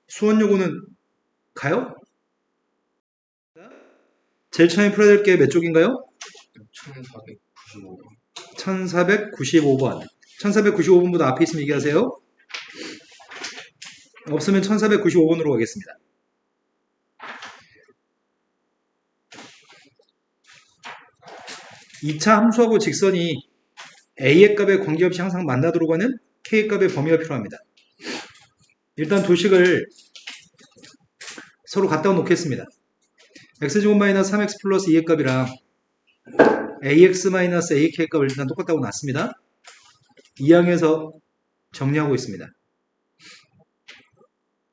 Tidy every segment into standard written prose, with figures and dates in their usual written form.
수원 요거는 가요? 제일 처음에 풀어야 될 게 몇 쪽인가요? 1495번. 1495번. 1495번보다 앞에 있으면 얘기하세요. 없으면 1495번으로 가겠습니다. 이 차 함수하고 직선이 A의 값에 관계없이 항상 만나도록 하는 K의 값의 범위가 필요합니다. 일단 도식을 서로 갖다 놓겠습니다. x제곱 마이너스 3x 플러스 2의 값이랑 ax 마이너스 ak의 값을 일단 똑같다고 놨습니다. 이 항에서 정리하고 있습니다.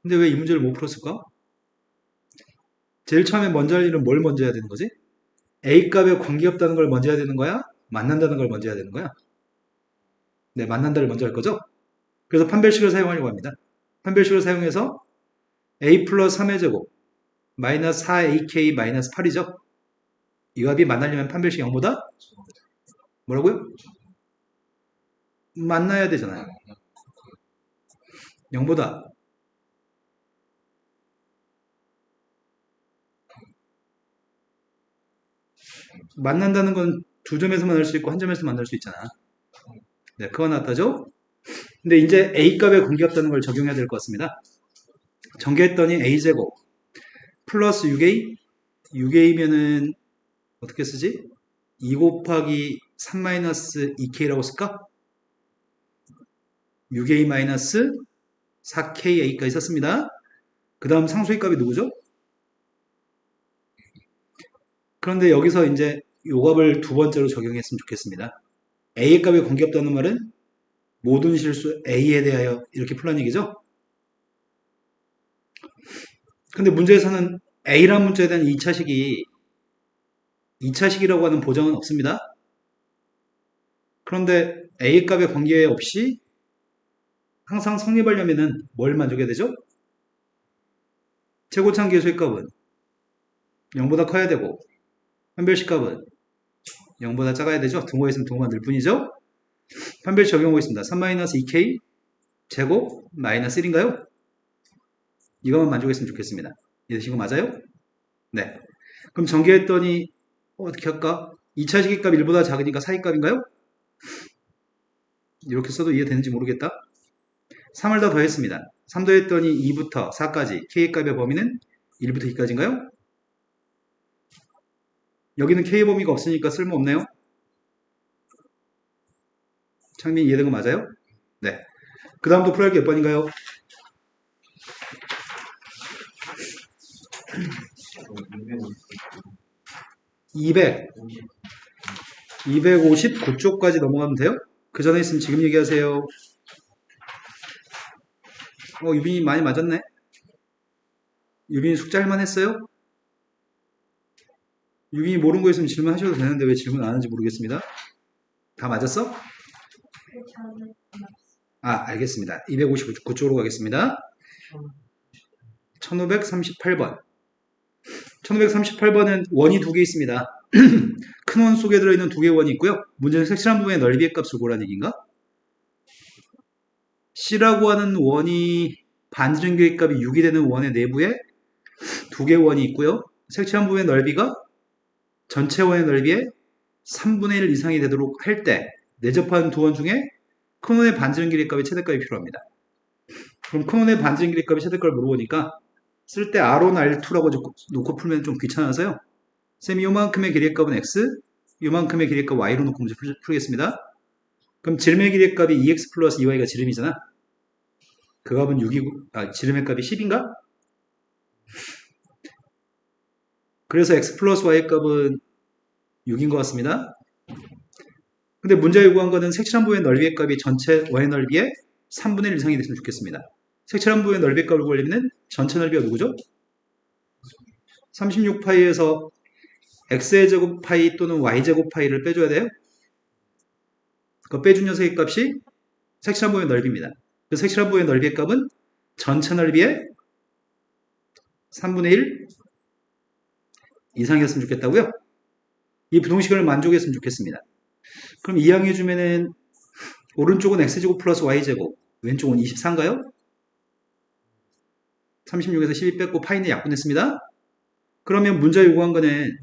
근데 왜 이 문제를 못 풀었을까? 제일 처음에 먼저 할 일은 뭘 먼저 해야 되는 거지? a 값에 관계없다는 걸 먼저 해야 되는 거야? 만난다는 걸 먼저 해야 되는 거야? 네, 만난다를 먼저 할 거죠? 그래서 판별식을 사용하려고 합니다. 판별식을 사용해서 a 플러스 3의 제곱 마이너스 4ak 마이너스 8이죠? 이 값이 만나려면 판별식 0보다 뭐라고요? 만나야 되잖아요. 0보다 만난다는 건 두 점에서 만날 수 있고 한 점에서 만날 수 있잖아. 네, 그거 나타죠? 근데 이제 a 값에 관계없다는 걸 적용해야 될 것 같습니다. 전개했더니 a제곱 플러스 6a 6a면은 어떻게 쓰지? 2 곱하기 3 마이너스 2k라고 쓸까? 6a 마이너스 4ka까지 썼습니다. 그 다음 상수의 값이 누구죠? 그런데 여기서 이제 요 값을 두 번째로 적용했으면 좋겠습니다. a의 값에 관계없다는 말은 모든 실수 a에 대하여 이렇게 풀란 얘기죠? 근데 문제에서는 a란 문자에 대한 2차식이라고 하는 보장은 없습니다. 그런데 a의 값에 관계없이 항상 성립하려면은 뭘 만족해야 되죠? 최고참 계수의 값은 0보다 커야 되고 판별식 값은 0보다 작아야 되죠? 등호에 있으면 등호가 늘 뿐이죠? 판별식 적용하고 있습니다. 3-2k 제곱 마이너스 1인가요? 이것만 만족했으면 좋겠습니다. 이해되신 거 맞아요? 네. 그럼 전개했더니 어떻게 할까? 2차식의 값 1보다 작으니까 4의 값인가요? 이렇게 써도 이해되는지 모르겠다. 3을 더 더했습니다. 3 더했더니 2부터 4까지 k의 값의 범위는 1부터 2까지인가요? 여기는 k의 범위가 없으니까 쓸모없네요. 창민 이해된 거 맞아요? 네. 그 다음도 풀어야 할 게 몇 번인가요? 200, 259쪽까지 넘어가면 돼요? 그 전에 있으면 지금 얘기하세요. 유빈이 많이 맞았네? 유빈이 숙제 할만 했어요? 유빈이 모르는 거 있으면 질문하셔도 되는데 왜 질문 안 하는지 모르겠습니다. 다 맞았어? 알겠습니다. 259쪽으로 가겠습니다. 1538번. 1538번은 원이 두 개 있습니다. 큰 원 속에 들어있는 두 개의 원이 있고요. 문제는 색칠한 부분의 넓이의 값을 고라는 얘기인가? C라고 하는 원이 반지름교의 값이 6이 되는 원의 내부에 두 개의 원이 있고요. 색칠한 부분의 넓이가 전체 원의 넓이의 3분의 1 이상이 되도록 할 때 내접한 두 원 중에 큰 원의 반지름 길이 값의 최대값이 필요합니다. 그럼 큰 원의 반지름 길이 값의 최대값을 물어보니까 쓸 때 R1, R2라고 놓고 풀면 좀 귀찮아서요. 쌤이 요만큼의 길이의 값은 X, 요만큼의 길이의 값 Y로 놓고 문제 풀겠습니다. 그럼 지름의 길이의 값이 2X 플러스 2Y가 지름이잖아. 그 값은 6이고, 지름의 값이 10인가? 그래서 X 플러스 Y의 값은 6인 것 같습니다. 근데 문제가 요구한 거는 색칠한 부분의 넓이의 값이 전체 원의 넓이의 3분의 1 이상이 됐으면 좋겠습니다. 색칠한 부분의 넓이의 값을 구하려면 전체 넓이가 누구죠? 36파이에서 x의 제곱 파이 또는 y제곱 파이를 빼줘야 돼요. 그 빼준 녀석의 값이 색칠한 부분의 넓이입니다. 그 색칠한 부분의 넓이의 값은 전체 넓이의 3분의 1 이상이었으면 좋겠다고요? 이 부동식을 만족했으면 좋겠습니다. 그럼 이항해주면은 오른쪽은 x제곱 플러스 y제곱, 왼쪽은 24인가요? 36에서 12 뺐고 파이는 약분했습니다. 그러면 문제 요구한 거는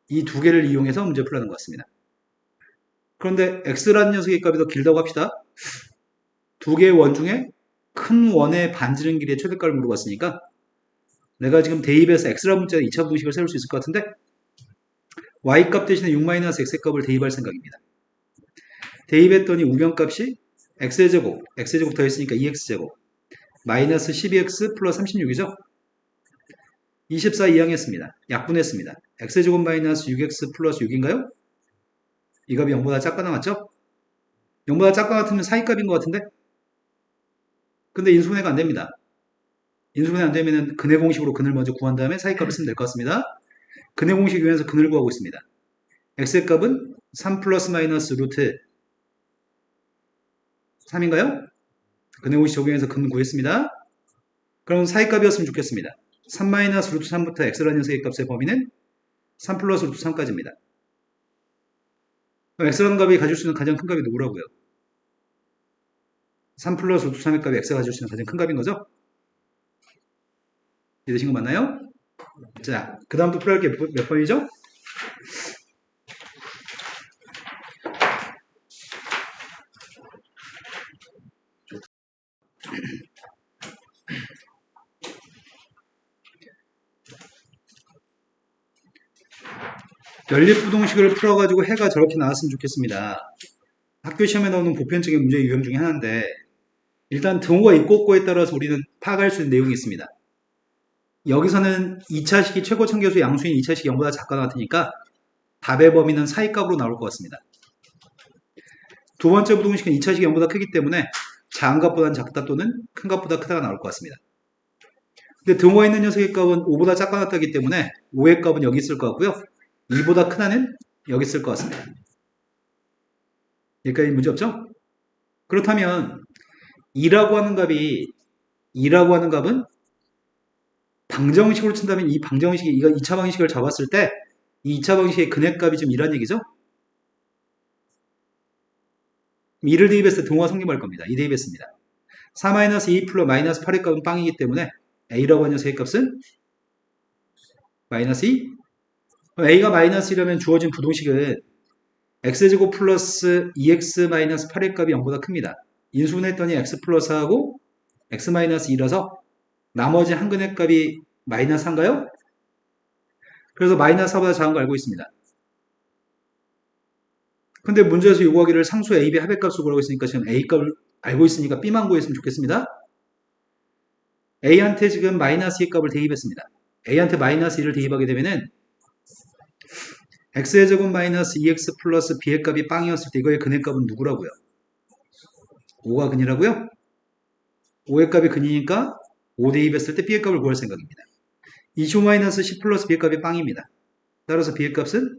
이 두 개를 이용해서 문제 풀라는 것 같습니다. 그런데 x라는 녀석의 값이 더 길다고 합시다. 두 개의 원 중에 큰 원의 반지름 길이의 최대값을 물어봤으니까 내가 지금 대입해서 x라는 문자에 2차 부등식을 세울 수 있을 것 같은데 y값 대신에 6-x의 값을 대입할 생각입니다. 대입했더니 우변값이 x의 제곱 더했으니까 2x제곱 마이너스 12x 플러스 36이죠. 24 이항했습니다. 약분했습니다. x제곱 마이너스 6x 플러스 6인가요? 이 값이 0보다 작가 나왔죠? 0보다 작가 같으면 사이값인 것 같은데? 근데 인수분해가 안 됩니다. 인수분해 안 되면 근해 공식으로 근을 먼저 구한 다음에 사이값을 쓰면 될 것 같습니다. 근해 공식 이용해서 근을 구하고 있습니다. x의 값은 3 플러스 마이너스 루트 3인가요? 근해 공식 적용해서 근 구했습니다. 그럼 사이값이었으면 좋겠습니다. 3 마이너스 루트 3부터 x라는 녀석의 값의 범위는 3 플러스 루트 3까지입니다. x라는 값이 가질 수 있는 가장 큰 값이 누구라고요? 3 플러스 루트 3의 값이 x가 가질 수 있는 가장 큰 값인 거죠? 이해되신 거 맞나요? 자, 그 다음 또 풀어야 할 게 몇 번이죠? 연립부동식을 풀어가지고 해가 저렇게 나왔으면 좋겠습니다. 학교 시험에 나오는 보편적인 문제 유형 중에 하나인데 일단 등호가 있고 없고에 따라서 우리는 파악할 수 있는 내용이 있습니다. 여기서는 2차식이 최고 참계수 양수인 2차식이 0보다 작거나 같으니까 답의 범위는 사이값으로 나올 것 같습니다. 두 번째 부동식은 2차식이 0보다 크기 때문에 작은 값보다는 작다 또는 큰 값보다 크다가 나올 것 같습니다. 근데 등호가 있는 녀석의 값은 5보다 작거나 같다기 때문에 5의 값은 여기 있을 것 같고요. 2보다 크다는 여기 있을 것 같습니다. 여기까지 문제 없죠? 그렇다면 2라고 하는 값은 방정식으로 친다면 이 방정식이 이거 2차 방식을 잡았을 때 이 2차 방식의 근해값이 좀 이란 얘기죠? 2를 대입했을 때 등호가 성립할 겁니다. 2 대입했습니다. 4-2 플러스 마이너스 8의 값은 빵이기 때문에 a라고 하는 녀석의 값은 마이너스 2. a가 마이너스 1이라면 주어진 부동식은 x제곱 플러스 2x 마이너스 8의 값이 0보다 큽니다. 인수분해했더니 x 플러스하고 x 마이너스 2라서 나머지 한 근의 값이 마이너스 4인가요? 그래서 마이너스 4보다 작은 거 알고 있습니다. 근데 문제에서 요구하기를 상수 a, b 합의 값을 구하고 있으니까 지금 a 값을 알고 있으니까 b만 구했으면 좋겠습니다. a한테 지금 마이너스 2 값을 대입했습니다. a한테 마이너스 2를 대입하게 되면은 x의 제곱 마이너스 2x 플러스 b의 값이 빵이었을 때 이거의 근의 값은 누구라고요? 5가 근이라고요? 5의 값이 근이니까 5 대입했을 때 b의 값을 구할 생각입니다. 25 마이너스 10 플러스 b의 값이 빵입니다. 따라서 b의 값은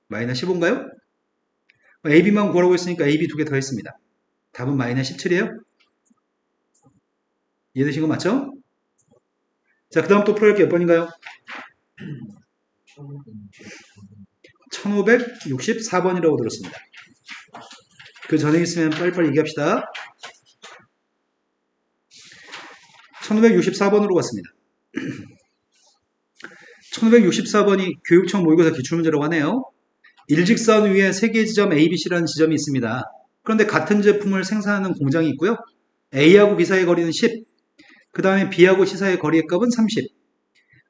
마이너스 15인가요? ab만 구하라고 했으니까 ab 두 개 더했습니다. 답은 마이너스 17이에요? 이해되신 거 맞죠? 자, 그 다음 또 풀어야 할 게 몇 번인가요? 1564번이라고 들었습니다. 그 전에 있으면 빨리빨리 얘기합시다. 1564번으로 갔습니다. 1564번이 교육청 모의고사 기출문제라고 하네요. 일직선 위에 3개의 지점 A, B, C라는 지점이 있습니다. 그런데 같은 제품을 생산하는 공장이 있고요. A하고 B 사이의 거리는 10, 그 다음에 B하고 C 사이의 거리의 값은 30,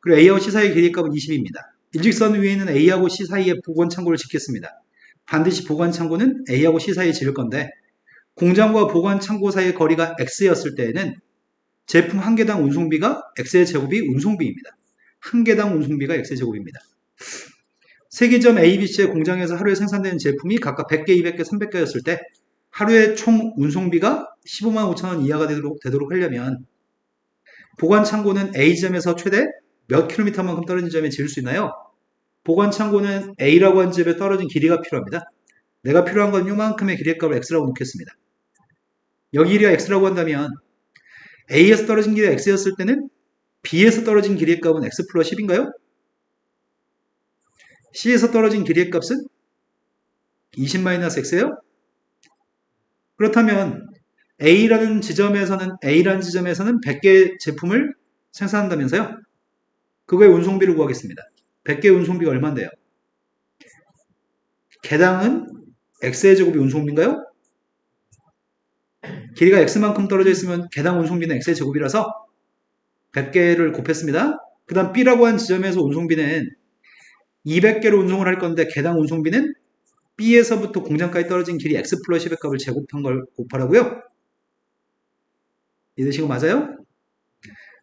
그리고 A하고 C 사이의 길이의 값은 20입니다. 일직선 위에 있는 A하고 C 사이의 보관창고를 짓겠습니다. 반드시 보관창고는 A하고 C 사이에 지을 건데 공장과 보관창고 사이의 거리가 X였을 때에는 제품 한 개당 운송비가 X의 제곱이 운송비입니다. 한 개당 운송비가 X의 제곱입니다. 세계점 A, B, C의 공장에서 하루에 생산되는 제품이 각각 100개, 200개, 300개였을 때 하루에 총 운송비가 15만 5천 원 이하가 되도록 하려면 보관창고는 A점에서 최대 몇 킬로미터만큼 떨어진 점에 지을 수 있나요? 보관창고는 A라고 하는 집에 떨어진 길이가 필요합니다. 내가 필요한 건 요만큼의 길이의 값을 X라고 놓겠습니다. 여기 길이가 X라고 한다면 A에서 떨어진 길이가 X였을 때는 B에서 떨어진 길이의 값은 X 플러스 10인가요? C에서 떨어진 길이의 값은 20-X예요? 그렇다면 A라는 지점에서는 100개 제품을 생산한다면서요? 그거의 운송비를 구하겠습니다. 100개 운송비가 얼마인데요? 개당은 x의 제곱이 운송비인가요? 길이가 x만큼 떨어져 있으면 개당 운송비는 x의 제곱이라서 100개를 곱했습니다. 그 다음 B라고 한 지점에서 운송비는 200개로 운송을 할 건데 개당 운송비는 B에서부터 공장까지 떨어진 길이 x 플러스 10의 값을 제곱한 걸 곱하라고요. 이해되시고 맞아요?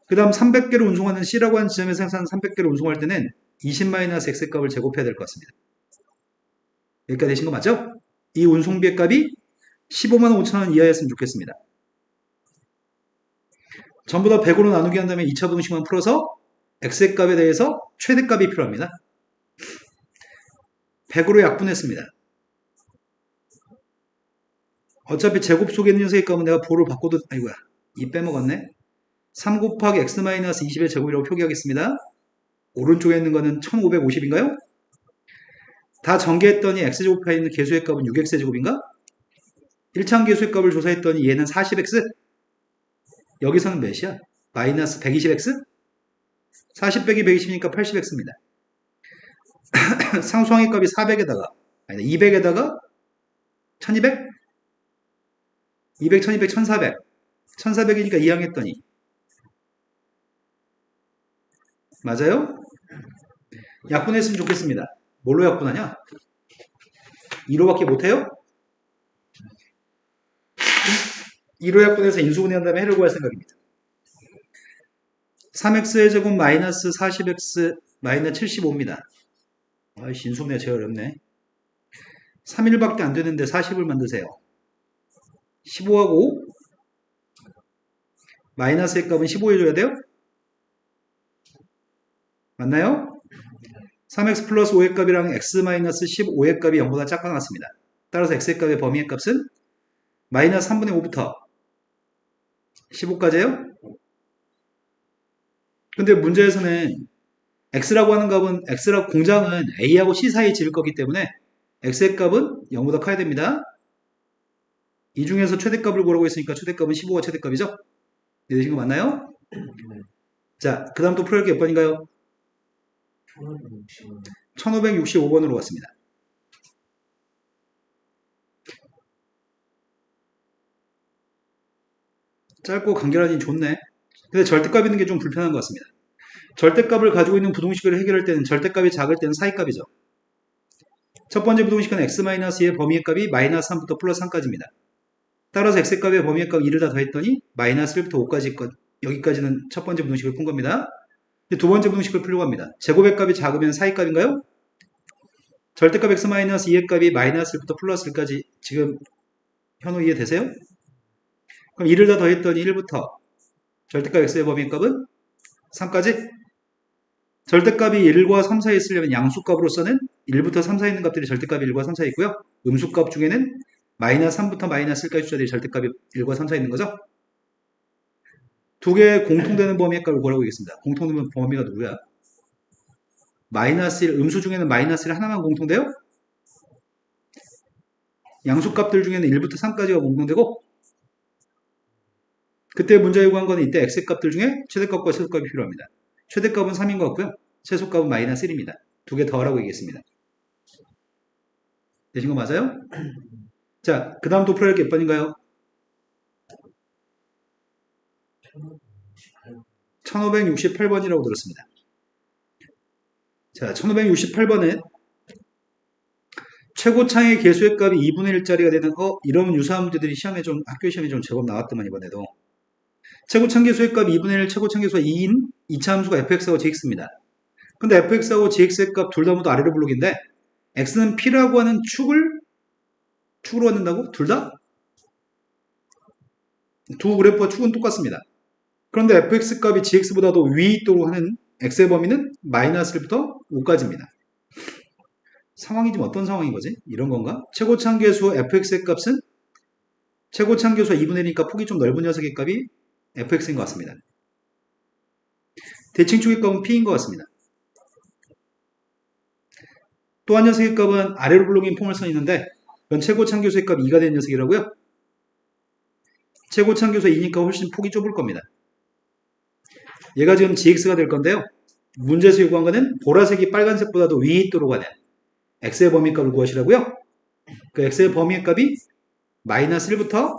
그 다음 300개로 운송하는 C라고 한 지점에서 생산 300개로 운송할 때는 20-x의 값을 제곱해야 될 것 같습니다. 여기까지 되신 거 맞죠? 이 운송비의 값이 15만 5천 원 이하였으면 좋겠습니다. 전부 다 100으로 나누기 한 다음에 2차 분식만 풀어서 x의 값에 대해서 최대값이 필요합니다. 100으로 약분했습니다. 어차피 제곱 속에 있는 녀석의 값은 내가 보를 바꿔도 아이고야 이 빼먹었네. 3 곱하기 x-20의 제곱이라고 표기하겠습니다. 오른쪽에 있는 거는 1550인가요? 다 전개했더니 x제곱표에 있는 개수의 값은 6x의 제곱인가? 1차항 개수의 값을 조사했더니 얘는 40x? 여기서는 몇이야? 마이너스 120x? 40 빼기 120이니까 80x입니다. 상수항의 값이 400에다가 아니 200에다가 1200? 200, 1200, 1400 1400이니까 이항했더니 맞아요? 약분했으면 좋겠습니다. 뭘로 약분하냐? 2로밖에 못해요? 2로 약분해서 인수분해한 다음에 해를 구할 생각입니다. 3x의 제곱 마이너스 40x 마이너스 75입니다. 아이씨 인수분해가 제일 어렵네. 3일밖에 안 되는데 40을 만드세요. 15하고 마이너스의 값은 15 해줘야 돼요? 맞나요? 3x 플러스 5의 값이랑 x 마이너스 15의 값이 0보다 작거나 같습니다. 따라서 x의 값의 범위의 값은 마이너스 3분의 5부터 15까지예요? 근데 문제에서는 x라고 하는 값은 x라고 공장은 a하고 c 사이에 지을 거기 때문에 x의 값은 0보다 커야 됩니다. 이 중에서 최대값을 구하라고 했으니까 최대값은 15가 최대값이죠? 이해되신 거 맞나요? 자, 그 다음 또 풀어할 게 몇 번인가요? 1565번으로 갔습니다. 짧고 간결하니 좋네. 근데 절대값 있는 게 좀 불편한 것 같습니다. 절대값을 가지고 있는 부동식을 해결할 때는 절대값이 작을 때는 사이값이죠. 첫 번째 부동식은 x-2의 범위의 값이 마이너스 3부터 플러스 3까지입니다. 따라서 x의 값의 범위의 값 2를 다 더했더니 마이너스 1부터 5까지 있건 여기까지는 첫 번째 부동식을 푼 겁니다. 두 번째 부동식을 풀려고 합니다. 제곱의 값이 작으면 사이값인가요? 절대값 x-2의 값이 마이너스 1부터 플러스 1까지 지금 현우 이해되세요? 그럼 2를 다 더했더니 1부터 절대값 x의 범위의 값은 3까지 절대값이 1과 3 사이에 있으려면 양수값으로서는 1부터 3 사이에 있는 값들이 절대값이 1과 3 사이에 있고요. 음수값 중에는 마이너스 3부터 마이너스 1까지 숫자들이 절대값이 1과 3 사이에 있는 거죠. 두 개의 공통되는 범위의 값을 구하라고 하겠습니다. 공통되는 범위가 누구야? 마이너스 1, 음수 중에는 마이너스 1 하나만 공통돼요? 양수값들 중에는 1부터 3까지가 공통되고 그때 문제에 구한 거는 이때 x의 값들 중에 최대값과 최소값이 필요합니다. 최대값은 3인 것 같고요. 최소값은 마이너스 1입니다. 두 개 더하라고 얘기했습니다. 되신 거 맞아요? 자, 그 다음 또 풀어야 할 게 몇 번인가요? 1568번이라고 들었습니다. 자, 1568번은 최고차의 개수의 값이 2분의 1짜리가 되는 이런 유사한 문제들이 학교 시험에 좀 제법 나왔더만 이번에도. 최고차 개수의 값이 2분의 1, 최고차 개수가 2인 2차 함수가 fx하고 gx입니다. 근데 fx하고 gx의 값 둘 다 모두 아래로 블록인데 x는 p라고 하는 축으로 갖는다고? 둘 다? 두 그래프와 축은 똑같습니다. 그런데 fx 값이 gx보다도 위에 있도록 하는 x의 범위는 마이너스 1부터 5까지입니다. 상황이 지금 어떤 상황인 거지? 이런 건가? 최고차계수 fx의 값은 최고차계수가 2분의 1이니까 폭이 좀 넓은 녀석의 값이 fx인 것 같습니다. 대칭축의 값은 p인 것 같습니다. 또 한 녀석의 값은 아래로 블록인 폼을 써 있는데 그건 최고차계수의 값이 2가 되는 녀석이라고요? 최고차항계수 2니까 훨씬 폭이 좁을 겁니다. 얘가 지금 gx가 될 건데요. 문제에서 요구한 거는 보라색이 빨간색보다도 위에 있도록 하는 x의 범위값을 구하시라고요. 그 x의 범위값이 마이너스 1부터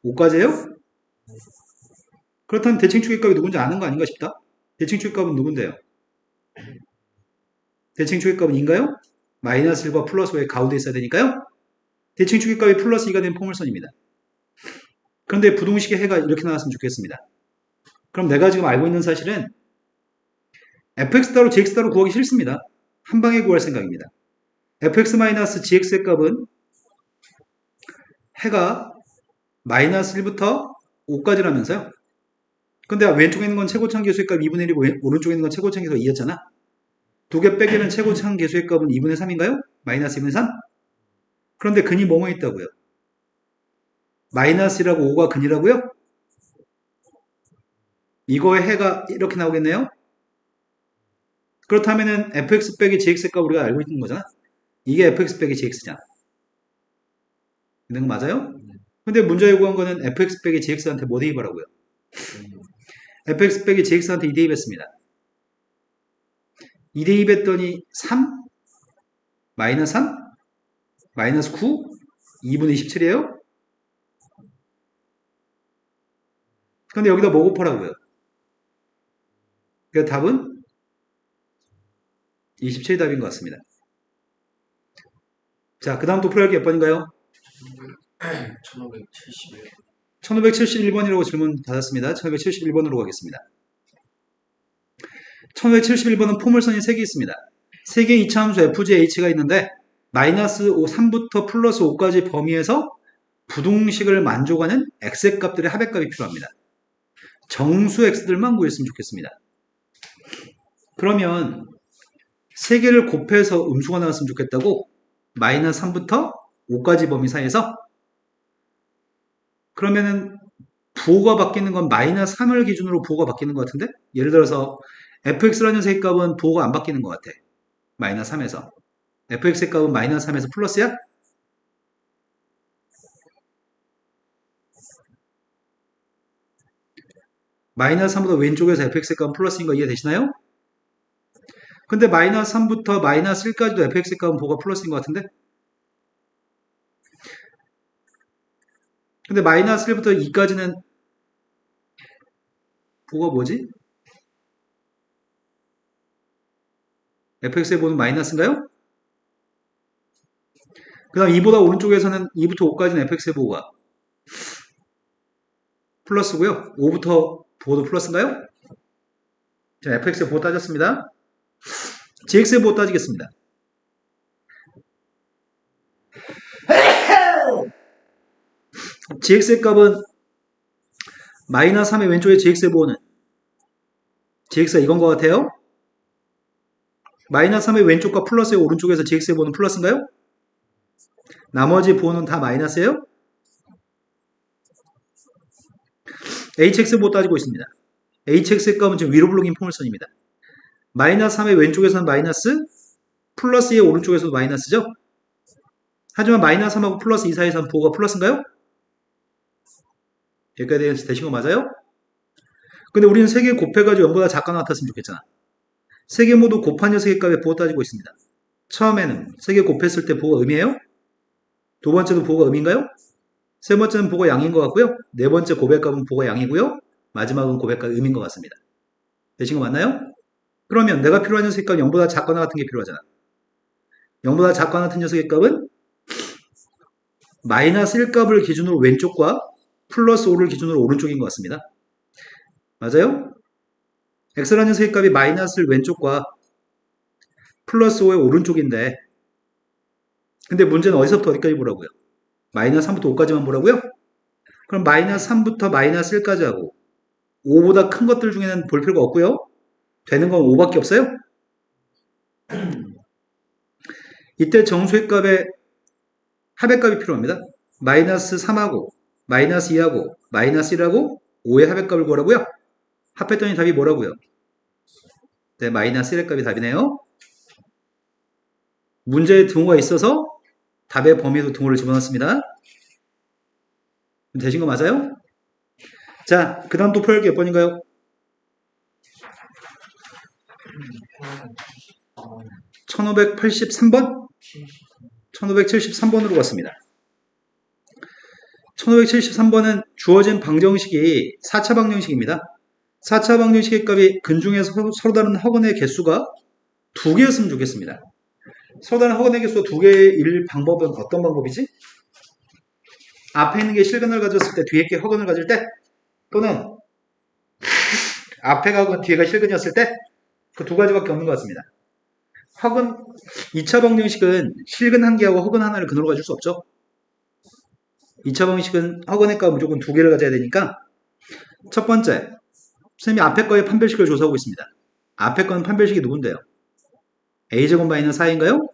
5까지예요. 그렇다면 대칭축의 값이 누군지 아는 거 아닌가 싶다. 대칭축의 값은 누군데요? 대칭축의 값은 2인가요? 마이너스 1과 플러스 5의 가운데 있어야 되니까요. 대칭축의 값이 플러스 2가 된 포물선입니다. 그런데 부동식의 해가 이렇게 나왔으면 좋겠습니다. 그럼 내가 지금 알고 있는 사실은 fx따로 gx따로 구하기 싫습니다. 한 방에 구할 생각입니다. fx-gx의 값은 해가 마이너스 1부터 5까지라면서요. 근데 왼쪽에 있는 건 최고차항 계수의 값 2분의 1이고 오른쪽에 있는 건 최고차항 계수가 2였잖아. 두 개 빼기는 최고차항 계수의 값은 2분의 3인가요? 마이너스 2분의 3? 그런데 근이 뭐뭐 있다고요? 마이너스라고 5가 근이라고요? 이거의 해가 이렇게 나오겠네요? 그렇다면은 fx 빼기 gx의 값 우리가 알고 있는 거잖아. 이게 fx 빼기 gx잖아. 있는 거 맞아요? 근데 문제 요구한 거는 fx 빼기 gx한테 뭐 대입하라고요? fx 빼기 gx한테 2 대입했습니다. 2 대입했더니 3? 마이너스 3? 마이너스 9? 2분의 27이에요? 근데 여기다 뭐 곱하라고요? 그 답은 27이 답인 것 같습니다. 자, 그 다음 또 풀이할 게 몇 번인가요? 1571. 1571번이라고 질문 받았습니다. 1571번으로 가겠습니다. 1571번은 포물선이 3개 있습니다. 3개의 이차함수 fgH가 있는데 마이너스 5, 3부터 플러스 5까지 범위에서 부동식을 만족하는 x의 값들의 합의 값이 필요합니다. 정수 x들만 구했으면 좋겠습니다. 그러면 3개를 곱해서 음수가 나왔으면 좋겠다고? 마이너스 3부터 5까지 범위 사이에서? 그러면은 부호가 바뀌는 건 마이너스 3을 기준으로 부호가 바뀌는 것 같은데? 예를 들어서 fx라는 셋값은 부호가 안 바뀌는 것 같아. 마이너스 3에서. fx의 값은 마이너스 3에서 플러스야? 마이너스 3보다 왼쪽에서 fx의 값은 플러스인 거 이해되시나요? 근데 마이너스 3부터 마이너스 1까지도 fx의 값은 부호가 플러스인 것 같은데? 근데 마이너스 1부터 2까지는 부호가 뭐지? fx의 부호는 마이너스인가요? 그 다음 2보다 오른쪽에서는 2부터 5까지는 fx의 부호가 플러스고요. 5부터 부호도 플러스인가요? 자, fx의 부호 따졌습니다. gx의 부호 따지겠습니다. gx의 값은 마이너스 3의 왼쪽에 gx의 부호는 gx가 이건 것 같아요. 마이너스 3의 왼쪽과 플러스의 오른쪽에서 gx의 부호는 플러스인가요? 나머지 부호는 다 마이너스예요? hx 부호 따지고 있습니다. hx의 값은 지금 위로 블록인 포물선입니다. 마이너스 3의 왼쪽에서는 마이너스, 플러스 2의 오른쪽에서도 마이너스죠? 하지만 마이너스 3하고 플러스 2 사이에서는 부호가 플러스인가요? 여기까지 되신 거 맞아요? 근데 우리는 3개 곱해가지고 0보다 작거나 같았으면 좋겠잖아. 3개 모두 곱한 녀석의 값에 부호 따지고 있습니다. 처음에는 3개 곱했을 때 부호가 음이에요? 두 번째도 부호가 음인가요? 세 번째는 부호가 양인 것 같고요. 네 번째 고백값은 부호가 양이고요. 마지막은 고백값 음인 것 같습니다. 되신 거 맞나요? 그러면 내가 필요한 녀석의 값은 0보다 작거나 같은 게 필요하잖아. 0보다 작거나 같은 녀석의 값은 마이너스 1값을 기준으로 왼쪽과 플러스 5를 기준으로 오른쪽인 것 같습니다. 맞아요? x라는 녀석의 값이 마이너스 왼쪽과 플러스 5의 오른쪽인데 근데 문제는 어디서부터 어디까지 보라고요? 마이너스 3부터 5까지만 보라고요? 그럼 마이너스 3부터 마이너스 1까지 하고 5보다 큰 것들 중에는 볼 필요가 없고요. 되는 건 5밖에 없어요. 이때 정수의 값에 합의값이 필요합니다. 마이너스 3하고 마이너스 2하고 마이너스 1하고 5의 합의값을 구하라고요. 합했더니 답이 뭐라고요? 네, 마이너스 1의 값이 답이네요. 문제에 등호가 있어서 답의 범위에도 등호를 집어넣습니다. 되신 거 맞아요? 자, 그 다음 또 풀 게 몇 번인가요? 1583번? 1573번으로 갔습니다. 1573번은 주어진 방정식이 4차 방정식입니다. 4차 방정식의 값이 근중에서 서로 다른 학원의 개수가 2개였으면 좋겠습니다. 서로 다른 학원의 개수가 2개일 방법은 어떤 방법이지? 앞에 있는 게 실근을 가졌을 때 뒤에 게 허근을 가질 때 또는 앞에가 뒤에가 실근이었을 때 그 두 가지밖에 없는 것 같습니다. 허근 2차 방정식은 실근 한 개하고 허근 하나를 근으로 가질 수 없죠. 2차 방정식은 허근의 값 무조건 2개를 가져야 되니까 첫 번째, 선생님이 앞에 거의 판별식을 조사하고 있습니다. 앞에 거는 판별식이 누군데요? a제곱 마이너스 4인가요?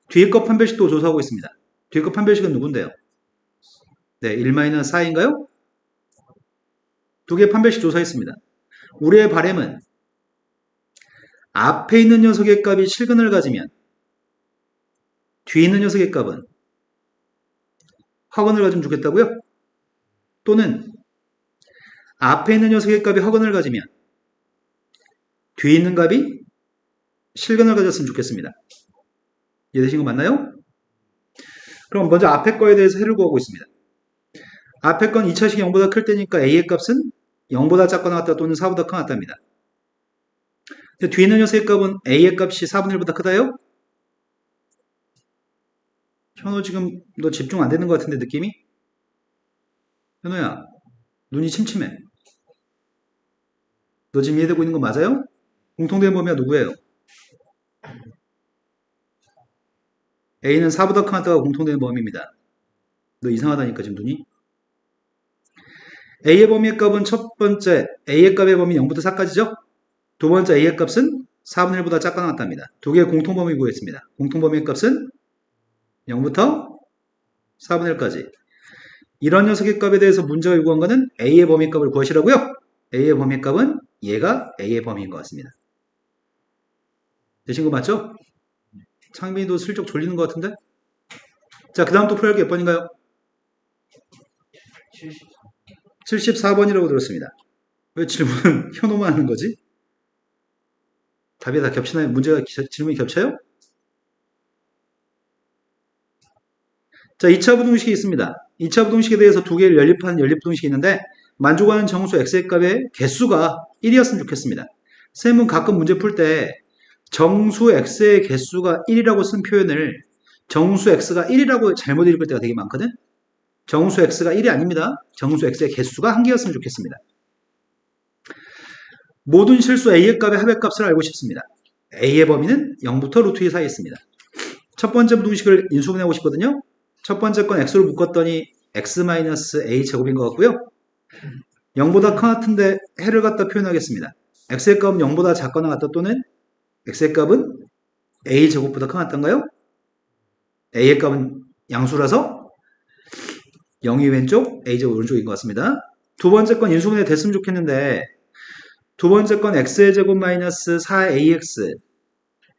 뒤에 거 판별식도 조사하고 있습니다. 뒤에 거 판별식은 누군데요? 네, 1-4인가요? 두 개 판별식 조사했습니다. 우리의 바램은 앞에 있는 녀석의 값이 실근을 가지면 뒤에 있는 녀석의 값은 허근을 가지면 좋겠다고요? 또는 앞에 있는 녀석의 값이 허근을 가지면 뒤에 있는 값이 실근을 가졌으면 좋겠습니다. 이해되신 거 맞나요? 그럼 먼저 앞에 거에 대해서 해를 구하고 있습니다. 앞에 건 2차식이 0보다 클 때니까 a의 값은 0보다 작거나 같다 또는 4보다 크거나 같답니다. 뒤에 있는 녀석의 값은 a의 값이 4분의 1보다 크다요? 현호 지금 너 집중 안 되는 것 같은데 느낌이? 현호야 눈이 침침해. 너 지금 이해되고 있는 거 맞아요? 공통된 범위가 누구예요? a는 4보다 크다가 공통된 범위입니다. 너 이상하다니까 지금 눈이? a의 범위의 값은 첫 번째 a의 값의 범위 0부터 4까지죠? 두 번째 a의 값은 4분의 1보다 작거나 같답니다. 두 개의 공통범위 구했습니다. 공통범위의 값은 0부터 4분의 1까지. 이런 녀석의 값에 대해서 문제가 요구한 것은 a의 범위 값을 구하시라고요? a의 범위 값은 얘가 a의 범위인 것 같습니다. 되신 거 맞죠? 창빈이도 슬쩍 졸리는 것 같은데? 자, 그 다음 또 풀할 게 몇 번인가요? 74번이라고 들었습니다. 왜 질문은 현호만 하는 거지? 답이 다 겹치나요? 질문이 겹쳐요? 자, 2차 부등식이 있습니다. 2차 부등식에 대해서 두 개를 연립하는 연립부등식이 있는데 만족하는 정수 x의 값의 개수가 1이었으면 좋겠습니다. 쌤은 가끔 문제 풀 때 정수 x의 개수가 1이라고 쓴 표현을 정수 x가 1이라고 잘못 읽을 때가 되게 많거든? 정수 x가 1이 아닙니다. 정수 x의 개수가 한 개였으면 좋겠습니다. 모든 실수 a의 값의 합의 값을 알고 싶습니다. a의 범위는 0부터 루트 2 사이에 있습니다. 첫 번째 부등식을 인수분해하고 싶거든요. 첫 번째 건 x로 묶었더니 x-a 제곱인 것 같고요. 0보다 큰 같은데 해를 갖다 표현하겠습니다. x의 값은 0보다 작거나 같다 또는 x의 값은 a 제곱보다 큰 같던가요? a의 값은 양수라서 0이 왼쪽, a 제곱 오른쪽인 것 같습니다. 두 번째 건 인수분해 됐으면 좋겠는데 두 번째 건 x의 제곱 마이너스 4ax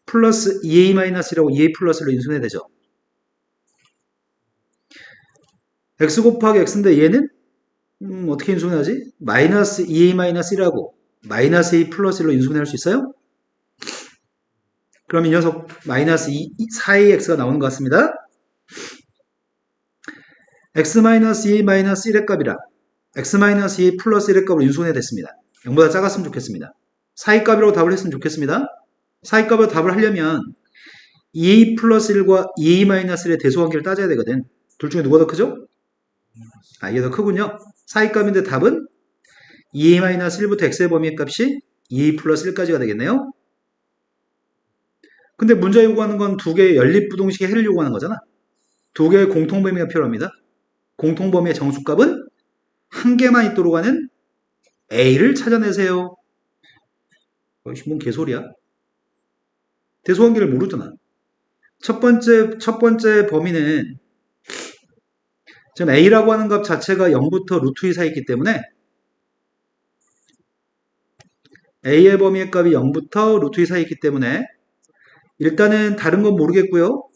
플러스 2a 마이너스라고 2a 플러스로 인수분해 되죠. x 곱하기 x인데 얘는 어떻게 인수분해하지? 마이너스 2a 마이너스 1하고 마이너스 a 플러스 1로 인수분해할 수 있어요? 그럼 이 녀석 마이너스 4ax가 나오는 것 같습니다. x-2a 마이너스 1의 값이라 x-2a 플러스 1의 값으로 인수분해 됐습니다. 0보다 작았으면 좋겠습니다. 4의 값이라고 답을 했으면 좋겠습니다. 4의 값으로 답을 하려면 2a 플러스 1과 2a 마이너스 1의 대소관계를 따져야 되거든. 둘 중에 누가 더 크죠? 이게 더 크군요. 4의 값인데 답은 2a-1부터 x의 범위의 값이 2a 플러스 1까지가 되겠네요. 근데 문제 요구하는 건 두 개의 연립부등식의 해를 요구하는 거잖아. 두 개의 공통범위가 필요합니다. 공통범위의 정수값은 한 개만 있도록 하는 a를 찾아내세요. 뭔 개소리야? 대소관계를 모르잖아. 첫 번째 범위는 지금 a라고 하는 값 자체가 0부터 루트 2 사이있기 때문에 a의 범위의 값이 0부터 루트 2 사이있기 때문에 일단은 다른 건 모르겠고요.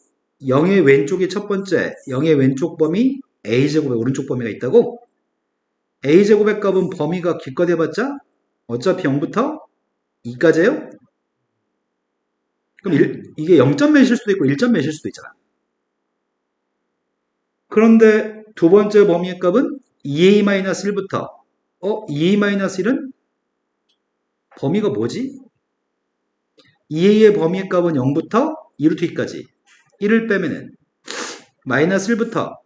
0의 왼쪽이 첫 번째, 0의 왼쪽 범위 a제곱의 오른쪽 범위가 있다고? a제곱의 값은 범위가 기껏 해봤자 어차피 0부터 2까지예요? 그럼 이게 0점 몇일 수도 있고 1점 몇일 수도 있잖아. 그런데 두 번째 범위의 값은 2a-1부터 2a-1은 범위가 뭐지? 2a의 범위의 값은 0부터 2루트 2까지 1을 빼면은 마이너스 1부터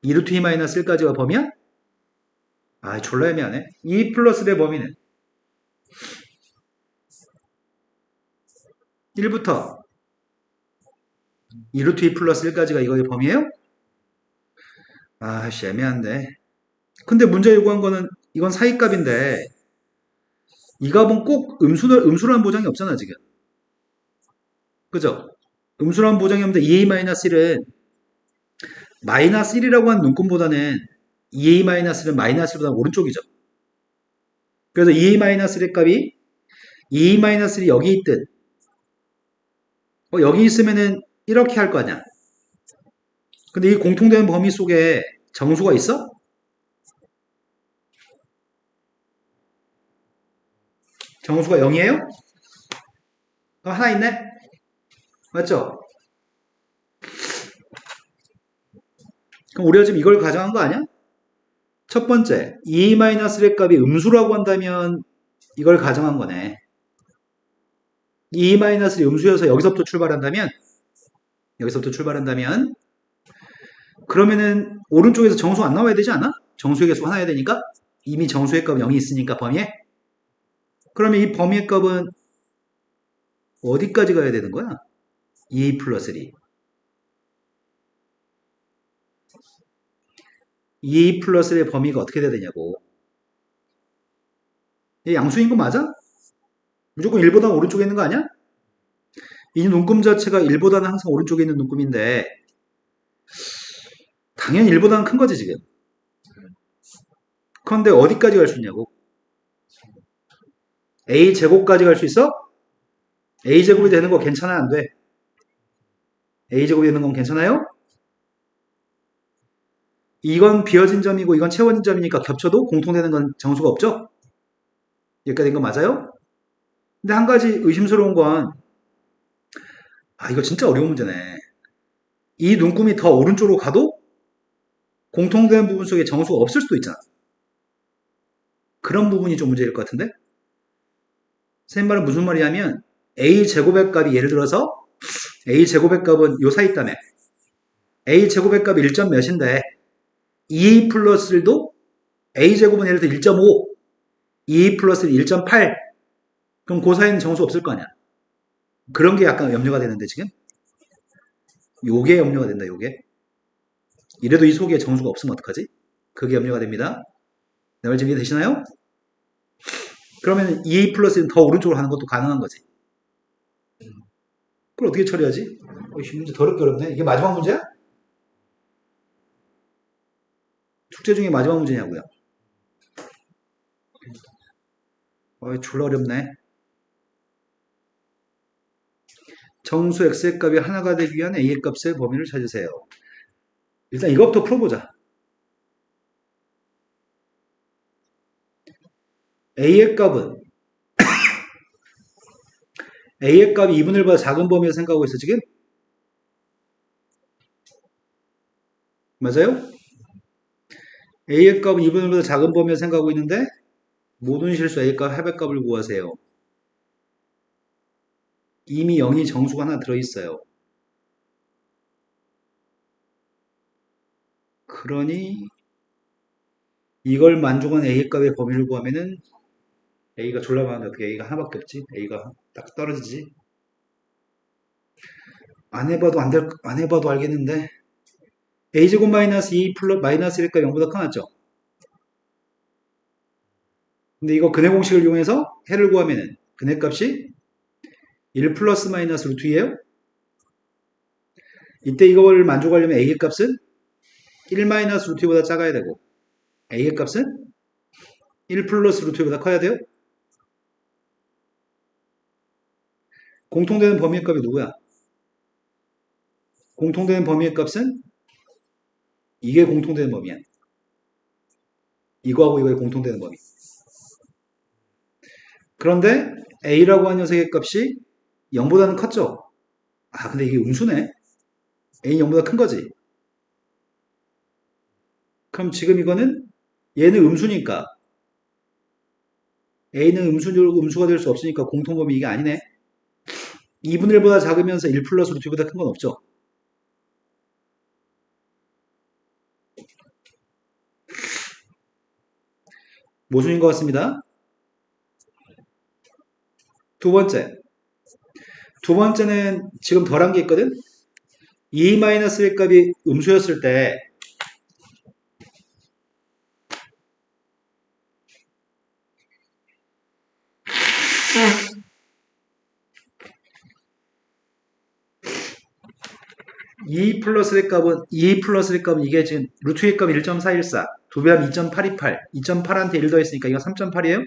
2루트 2 마이너스 1까지가 범위야? 아, 졸라 애매하네. 2 플러스 의 범위는 1부터 2루트 2 플러스 1까지가 이거의 범위예요? 아씨, 애매한데. 근데 문제 요구한 거는 이건 사이값인데 이 값은 꼭 음수라는 보장이 없잖아, 지금. 그죠? 음수라는 보장이 없는데 2a-1은 마이너스 1이라고 하는 눈금보다는 2a-1은 마이너스 1보다 오른쪽이죠. 그래서 2a-1의 값이 2a-1이 여기 있든 여기 있으면은 이렇게 할 거 아니야. 근데 이 공통된 범위 속에 정수가 있어? 정수가 0이에요? 하나 있네? 맞죠? 그럼 우리가 지금 이걸 가정한 거 아니야? 첫 번째, 2-의 값이 음수라고 한다면 이걸 가정한 거네. 2-이 음수여서 여기서부터 출발한다면 그러면은 오른쪽에서 정수 안 나와야 되지 않아? 정수의 개수가 하나야 되니까 이미 정수의 값 0이 있으니까 범위에 그러면 이 범위의 값은 어디까지 가야 되는 거야? 2 플러스 1 2 플러스 1의 범위가 어떻게 돼야 되냐고. 얘 양수인 거 맞아? 무조건 1보다 오른쪽에 있는 거 아니야? 이 눈금 자체가 1보다는 항상 오른쪽에 있는 눈금인데 당연히 1보다는 큰 거지 지금. 그런데 어디까지 갈 수 있냐고. a제곱까지 갈 수 있어? a제곱이 되는 거 괜찮아 안 돼? a제곱이 되는 건 괜찮아요? 이건 비어진 점이고 이건 채워진 점이니까 겹쳐도 공통되는 건 정수가 없죠? 여기까지 된 거 맞아요? 근데 한 가지 의심스러운 건 이거 진짜 어려운 문제네. 이 눈금이 더 오른쪽으로 가도 공통된 부분 속에 정수가 없을 수도 있잖아. 그런 부분이 좀 문제일 것 같은데? 선생님 말은 무슨 말이냐면 a제곱의 값이 예를 들어서 a제곱의 값은 요 사이 있다며. a제곱의 값이 1점 몇인데 2a 플러스 1도 a제곱은 예를 들어 1.5 2a 플러스 1.8 그럼 그 사이는 정수 없을 거 아니야. 그런 게 약간 염려가 되는데 지금 요게 염려가 된다. 요게 이래도 이 속에 정수가 없으면 어떡하지? 그게 염려가 됩니다. 내 말 지금 이해되시나요? 그러면 2a 플러스는 더 오른쪽으로 가는 것도 가능한 거지. 그걸 어떻게 처리하지? 이 문제 더럽게 어렵네. 이게 마지막 문제야? 숙제 중에 마지막 문제냐고요? 졸라 어렵네. 정수 x의 값이 하나가 되기 위한 a의 값의 범위를 찾으세요. 일단 이것부터 풀어보자. a의 값은 a의 값이 2분의 1보다 작은 범위를 생각하고 있어 지금? 맞아요? a의 값은 2분의 1보다 작은 범위를 생각하고 있는데 모든 실수 a값 합의 값을 구하세요. 이미 0이 정수가 하나 들어있어요. 그러니 이걸 만족한 a의 값의 범위를 구하면은 a가 졸라 많은데 어떻게 a가 하나밖에 없지? a가 딱 떨어지지? 안 해봐도 알겠는데 a제곱 마이너스 2 플러스 마이너스 1값 0보다 커놨죠? 근데 이거 근해 공식을 이용해서 해를 구하면은 근해 값이 1 플러스 마이너스 루트 2예요? 이때 이걸 만족하려면 a의 값은 1 마이너스 루트 2보다 작아야 되고 a의 값은 1 플러스 루트 2보다 커야 돼요? 공통되는 범위의 값이 누구야? 공통되는 범위의 값은 이게 공통되는 범위야. 이거하고 이거에 공통되는 범위. 그런데 a라고 하는 녀석의 값이 0보다는 컸죠? 아, 근데 이게 음수네. a는 0보다 큰 거지. 그럼 지금 이거는 얘는 음수니까 a는 음수가 될 수 없으니까 공통범위 이게 아니네. 2분의 1보다 작으면서 1 플러스 루트 2보다 큰 건 없죠. 모순인 것 같습니다. 두 번째. 두 번째는 지금 덜한 게 있거든? 2-1 값이 음수였을 때 2 플러스의 값은 2 플러스의 값은 이게 지금 루트의 값이 1.414 두 배하면 2.828 2.8한테 1 더했으니까 이거 3.8이에요?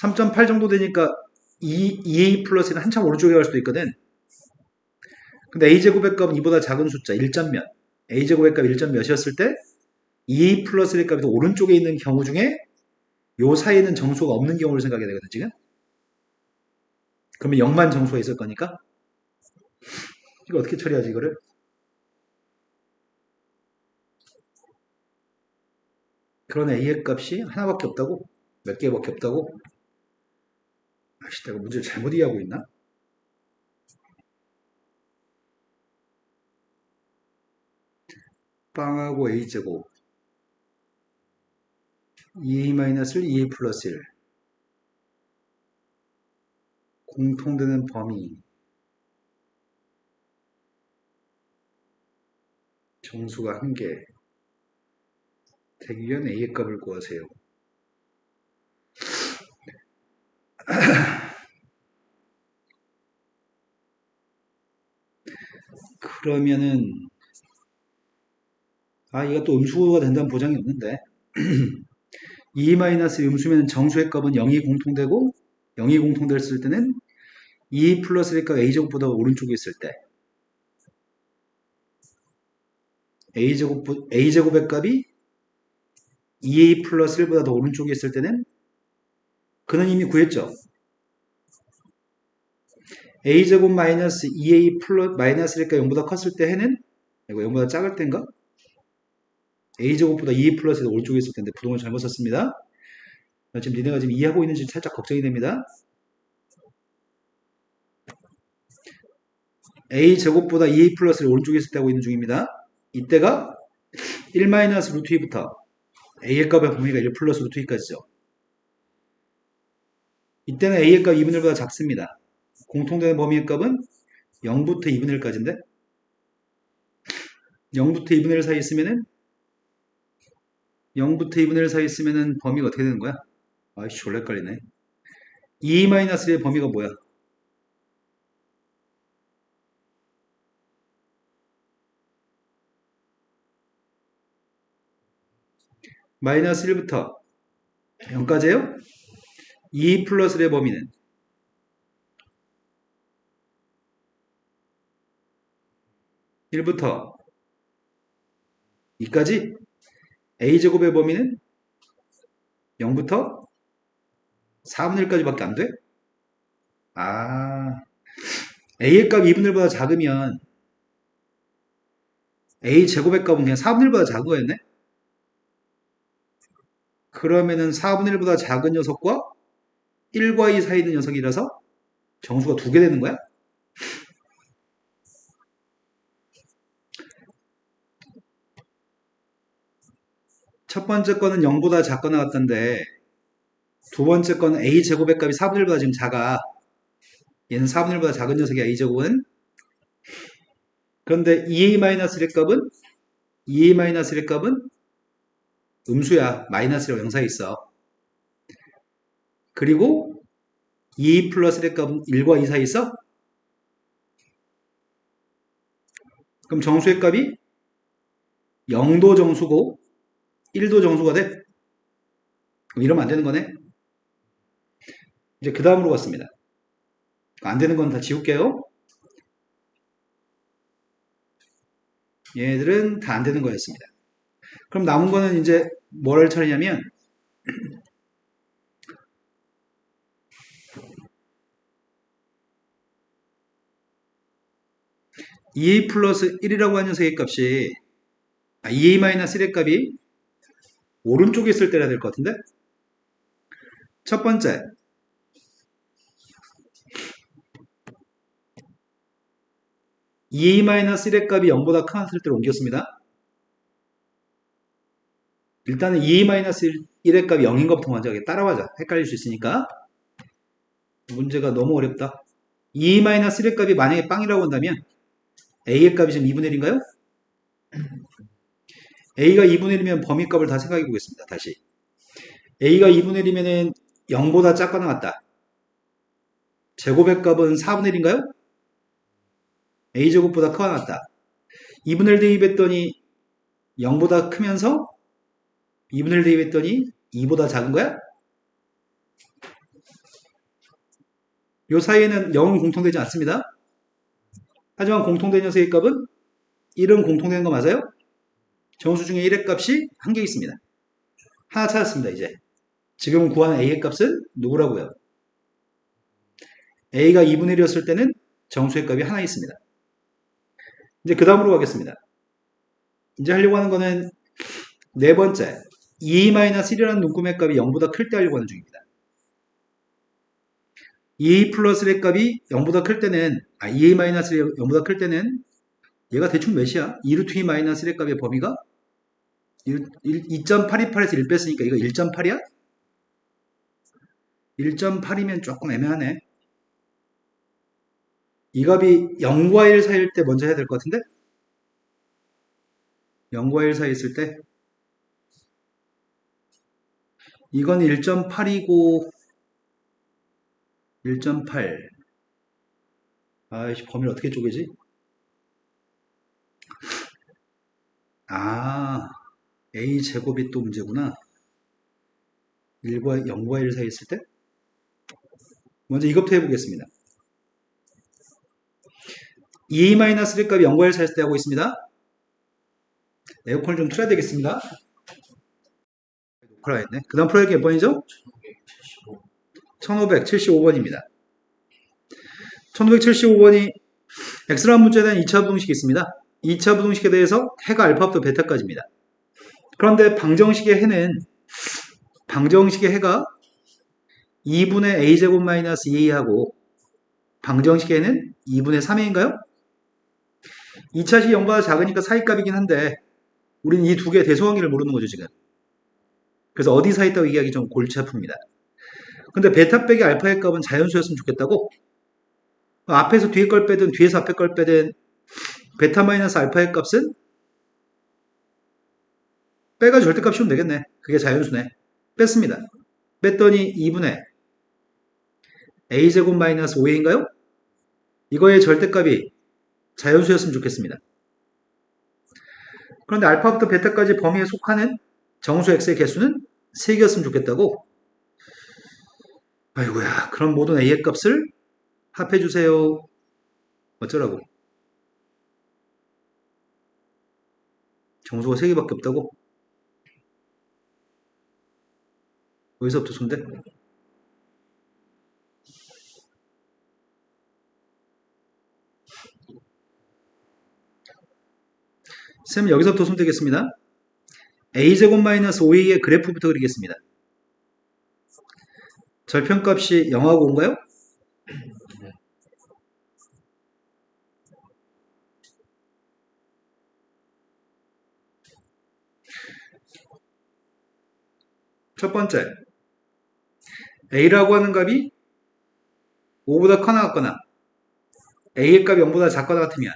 3.8 정도 되니까 2a 플러스는 한참 오른쪽에 갈 수도 있거든. 근데 a제곱의 값은 이보다 작은 숫자 1점 몇 a제곱의 값 1점 몇이었을 때 2a 플러스의 값이 더 오른쪽에 있는 경우 중에 요 사이에는 정수가 없는 경우를 생각해야 되거든 지금. 그러면 0만 정수가 있을 거니까 이거 어떻게 처리하지 이거를? 그런 a의 값이 하나밖에 없다고? 몇 개밖에 없다고? 아씨 내가 문제를 잘못 이해하고 있나? 빵하고 a제곱 2a-1 2a 플러스 1 공통되는 범위 정수가 1개 되기 위한 a의 값을 구하세요. 그러면은 이것도 음수가 된다는 보장이 없는데 2 음수면 정수의 값은 0이 공통되고 0이 공통됐을 때는 2 플러스의 값 a제곱보다 오른쪽에 있을 때 a제곱의 값이 2a 플러스 1보다 더 오른쪽에 있을 때는 그는 이미 구했죠. a제곱 마이너스 2a 플러스 마이너스 1가 0보다 컸을 때 해는 이거 0보다 작을 때인가? a제곱보다 2a 플러스 1이 오른쪽에 있을 텐데 부동을 잘못 썼습니다. 지금 니네가 지금 이해하고 있는지 살짝 걱정이 됩니다. a제곱보다 2a 플러스를 오른쪽에 있을 때 하고 있는 중입니다. 이때가 1 마이너스 루트 2부터 a의 값의 범위가 1 플러스 루트 2까지죠. 이때는 a의 값 2분의 1보다 작습니다. 공통되는 범위의 값은 0부터 2분의 1까지인데 0부터 2분의 1 사이 있으면은 0부터 2분의 1 사이 있으면은 범위가 어떻게 되는 거야? 아이씨 졸라 헷갈리네. 2-1의 범위가 뭐야? 마이너스 1부터 0까지예요? 2 플러스 1의 범위는 1부터 2까지 a제곱의 범위는 0부터 4분의 1까지밖에 안 돼? a의 값 2분의 1보다 작으면 a제곱의 값은 그냥 4분의 1보다 작은 거였네? 그러면은 4분의 1보다 작은 녀석과 1과 2 사이 있는 녀석이라서 정수가 두 개 되는 거야? 첫 번째 거는 0보다 작거나 같던데 두 번째 거는 a제곱의 값이 4분의 1보다 지금 작아. 얘는 4분의 1보다 작은 녀석이야 a제곱은. 그런데 2a-1의 값은 2a-1의 값은 음수야. 마이너스라고 영사에 있어. 그리고 2 플러스 1의 값은 1과 2 사이 있어? 그럼 정수의 값이 0도 정수고 1도 정수가 돼? 그럼 이러면 안 되는 거네? 이제 그 다음으로 갔습니다. 안 되는 건 다 지울게요. 얘들은 다 안 되는 거였습니다. 그럼 남은 거는 이제 뭐를 처리냐면 2a 플러스 1이라고 하는 녀석의 값이 2a 마이너스 1의 값이 오른쪽에 있을 때라 될 것 같은데 첫 번째 2a 마이너스 1의 값이 0보다 큰 때로 옮겼습니다. 일단은 2a 마이너스 1의 값이 0인 것부터 먼저 따라와자. 헷갈릴 수 있으니까 문제가 너무 어렵다. 2a 마이너스 1의 값이 만약에 빵이라고 한다면 a의 값이 지금 2분의 1인가요? a가 2분의 1이면 범위값을 다 생각해 보겠습니다. 다시 a가 2분의 1이면 0보다 작거나 같다. 제곱의 값은 4분의 1인가요? a제곱보다 크거나 같다. 2분의 1 대입했더니 0보다 크면서 2분의 1 대입했더니 2보다 작은 거야? 요 사이에는 0은 공통되지 않습니다. 하지만 공통된 녀석의 값은 1은 공통되는 거 맞아요? 정수 중에 1의 값이 한 개 있습니다. 하나 찾았습니다. 이제 지금 구하는 a의 값은 누구라고요? a가 2분의 1이었을 때는 정수의 값이 하나 있습니다. 이제 그 다음으로 가겠습니다. 이제 하려고 하는 거는 네 번째 2a-1이라는 눈금의 값이 0보다 클 때 하려고 하는 중입니다. 2a 플러스 1의 값이 0보다 클 때는 2a-1이 0보다 클 때는 얘가 대충 몇이야? 2루트 2-1의 값의 범위가 2.828에서 1 뺐으니까 이거 1.8이야? 1.8이면 조금 애매하네. 이 값이 0과 1 사이일 때 먼저 해야 될 것 같은데? 0과 1 사이 있을 때 이건 1.8이고 1.8 아이씨 범위를 어떻게 쪼개지? 아 a제곱이 또 문제구나. 0과 1 사이 있을 때 먼저 이것부터 해보겠습니다. 2a-1 값이 0과 1 사이 있을 때 하고 있습니다. 에어컨을 좀 틀어야 되겠습니다. 녹화가 했네. 그 다음 프로젝트 몇 번이죠? 1575번입니다. 1575번이 x라는 문자에 대한 2차 부등식이 있습니다. 2차 부등식에 대해서 해가 알파부터 베타까지입니다. 그런데 방정식의 해가 2분의 a제곱 마이너스 2a하고 방정식의 해는 2분의 3a인가요? 2차식이 0보다 작으니까 사이값이긴 한데 우린 이 두 개의 대소관계를 모르는 거죠 지금. 그래서 어디 사이 있다고 얘기하기 좀 골치 아픕니다. 근데 베타 빼기 알파의 값은 자연수였으면 좋겠다고? 앞에서 뒤에 걸 빼든 뒤에서 앞에 걸 빼든 베타 마이너스 알파의 값은 빼가지고 절대값 씌우면 되겠네. 그게 자연수네. 뺐습니다. 뺐더니 2분의 a제곱 마이너스 5a인가요? 이거의 절대값이 자연수였으면 좋겠습니다. 그런데 알파부터 베타까지 범위에 속하는 정수 x의 개수는 3개였으면 좋겠다고? 아이고야, 그럼 모든 a의 값을 합해주세요. 어쩌라고? 정수가 3개밖에 없다고? 어디서부터 손대? 쌤 여기서부터 손대겠습니다. a제곱 마이너스 5a의 그래프부터 그리겠습니다. 절편값이 0하고 5인가요? 첫 번째 a라고 하는 값이 5보다 커나 같거나 a의 값이 0보다 작거나 같으면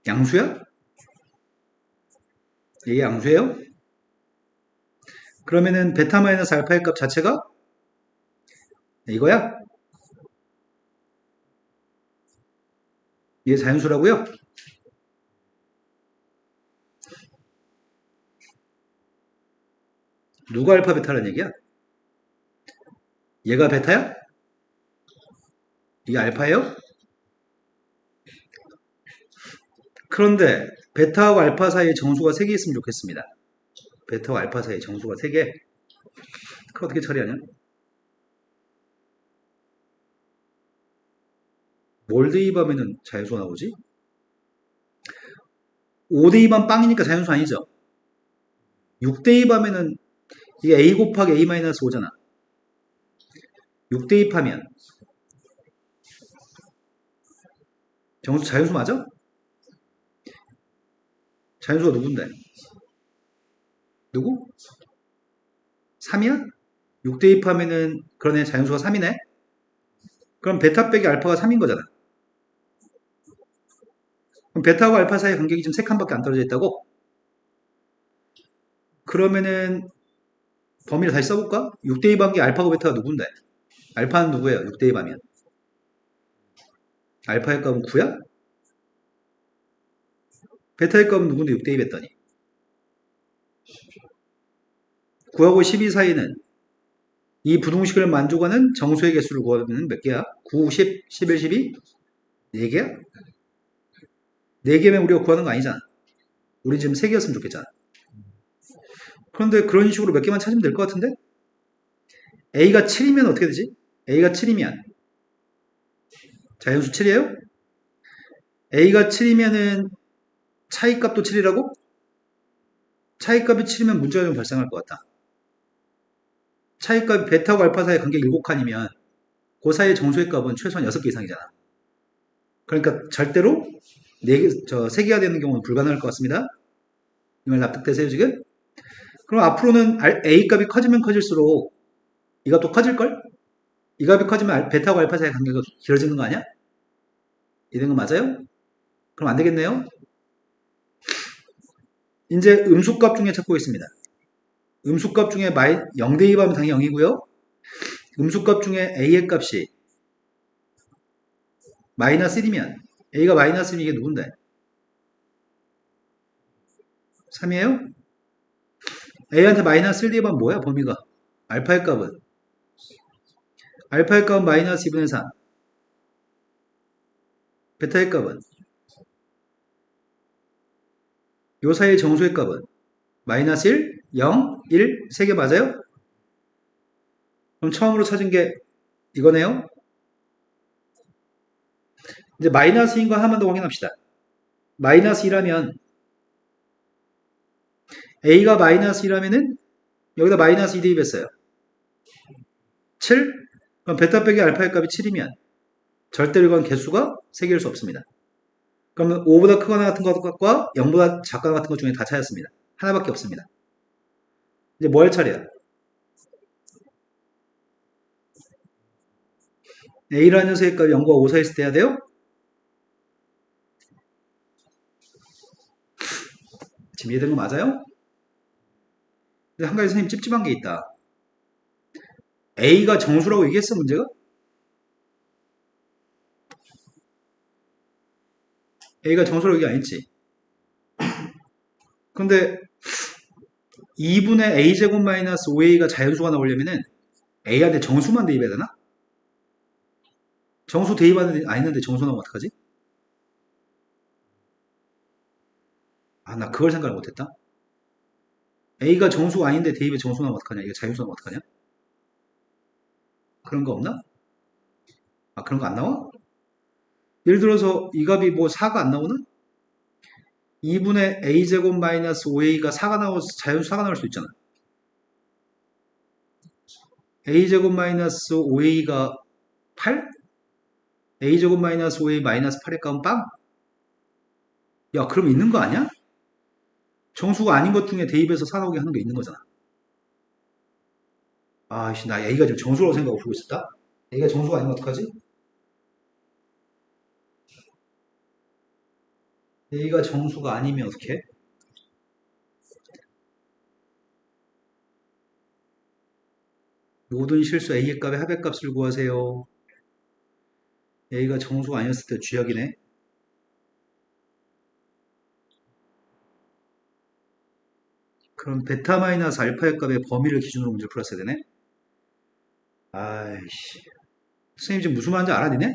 양수야? a 양수예요? 그러면은 베타 마이너스 알파의 값 자체가 이거야? 이게 자연수라고요? 누가 알파 베타라는 얘기야? 얘가 베타야? 이게 알파예요? 그런데 베타하고 알파 사이에 정수가 3개 있으면 좋겠습니다. 베타와 알파 사이에 정수가 3개. 그걸 어떻게 처리하냐? 뭘 대입하면 자연수가 나오지? 5 대입하면 빵이니까 자연수 아니죠? 6 대입하면은 이게 a 곱하기 a 마이너스 5잖아. 6 대입하면 정수 자연수 맞아? 자연수가 누군데? 누구? 3이야? 6 대입하면은 그러네, 자연수가 3이네? 그럼 베타 빼기 알파가 3인 거잖아. 그럼 베타하고 알파 사이 간격이 지금 3칸밖에 안 떨어져 있다고? 그러면은 범위를 다시 써볼까? 6 대입한 게 알파고 베타가 누군데? 알파는 누구예요? 6 대입하면 알파의 값은 9야? 베타의 값은 누군데 6 대입했더니 9하고 12 사이는 이 부등식을 만족하는 정수의 개수를 구하면 몇 개야? 9, 10, 11, 12? 4개야? 4개면 우리가 구하는 거 아니잖아. 우리 지금 3개였으면 좋겠잖아. 그런데 그런 식으로 몇 개만 찾으면 될 것 같은데? A가 7이면 어떻게 되지? A가 7이면 자연수 7이에요? A가 7이면은 차이값도 7이라고? 차이값이 7이면 문제가 좀 발생할 것 같다. 차이값이 베타하고 알파 사이 간격 7칸이면 그 사이의 정수의 값은 최소한 6개 이상이잖아. 그러니까 절대로 3개가 되는 경우는 불가능할 것 같습니다. 이 말 납득되세요, 지금? 그럼 앞으로는 A 값이 커지면 커질수록 이 값도 커질걸? 이 값이 커지면 베타하고 알파 사이 간격이 길어지는 거 아니야? 이런 거 맞아요? 그럼 안 되겠네요? 이제 음수값 중에 찾고 있습니다. 음수값 중에 0 대입하면 당연히 0이고요. 음수값 중에 A의 값이 마이너스 1이면 A가 마이너스 1이면 이게 누군데? 3이에요? A한테 마이너스 1 대입하면 뭐야 범위가? 알파의 값은 마이너스 2분의 3, 베타의 값은 요 사이의 정수의 값은 마이너스 1, 0, 1, 3개 맞아요? 그럼 처음으로 찾은 게 이거네요. 이제 마이너스인 거 하나만 더 확인합시다. 마이너스 2라면 A가 마이너스 2라면은 여기다 마이너스 2 대입했어요. 7? 그럼 베타 빼기 알파의 값이 7이면 절대로 이건 개수가 3개일 수 없습니다. 그러면 5보다 크거나 같은 것과 0보다 작거나 같은 것 중에 다 찾았습니다. 하나밖에 없습니다. 이제 뭐 할 차례야? A라는 녀석의 값이 0과 5 사이에서 돼야 돼요? 지금 이해된 거 맞아요? 근데 한 가지 선생님 찝찝한 게 있다. A가 정수라고 얘기했어, 문제가? A가 정수라고 얘기 안 했지. 근데 2분의 A제곱 마이너스 5A가 자연수가 나오려면은 A한테 정수만 대입해야 되나? 정수 대입하는 안 했는데 정수 나오면 어떡하지? 아, 나 그걸 생각을 못했다. A가 정수가 아닌데 대입에 정수 나오면 어떡하냐? 이거 자연수 나오면 어떡하냐? 그런 거 없나? 아, 그런 거 안 나와? 예를 들어서 이 값이 뭐 4가 안 나오나? 2분의 a제곱 마이너스 5a가 4가 나와서 자연수 4가 나올 수 있잖아. a제곱 마이너스 5a가 8? a제곱 마이너스 5a 마이너스 8의 값은 빵? 야, 그럼 있는 거 아니야? 정수가 아닌 것 중에 대입해서 4 나오게 하는 게 있는 거잖아. 아이씨, 나 a가 지금 정수라고 생각하고 보고 있었다? a가 정수가 아니면 어떡하지? a가 정수가 아니면 어떡해? 모든 실수 a의 값의 합의값을 구하세요. a가 정수가 아니었을 때 쥐약이네. 그럼 베타 마이너스 알파의 값의 범위를 기준으로 문제를 풀었어야 되네? 아이씨. 선생님 지금 무슨 말인지 알아내네?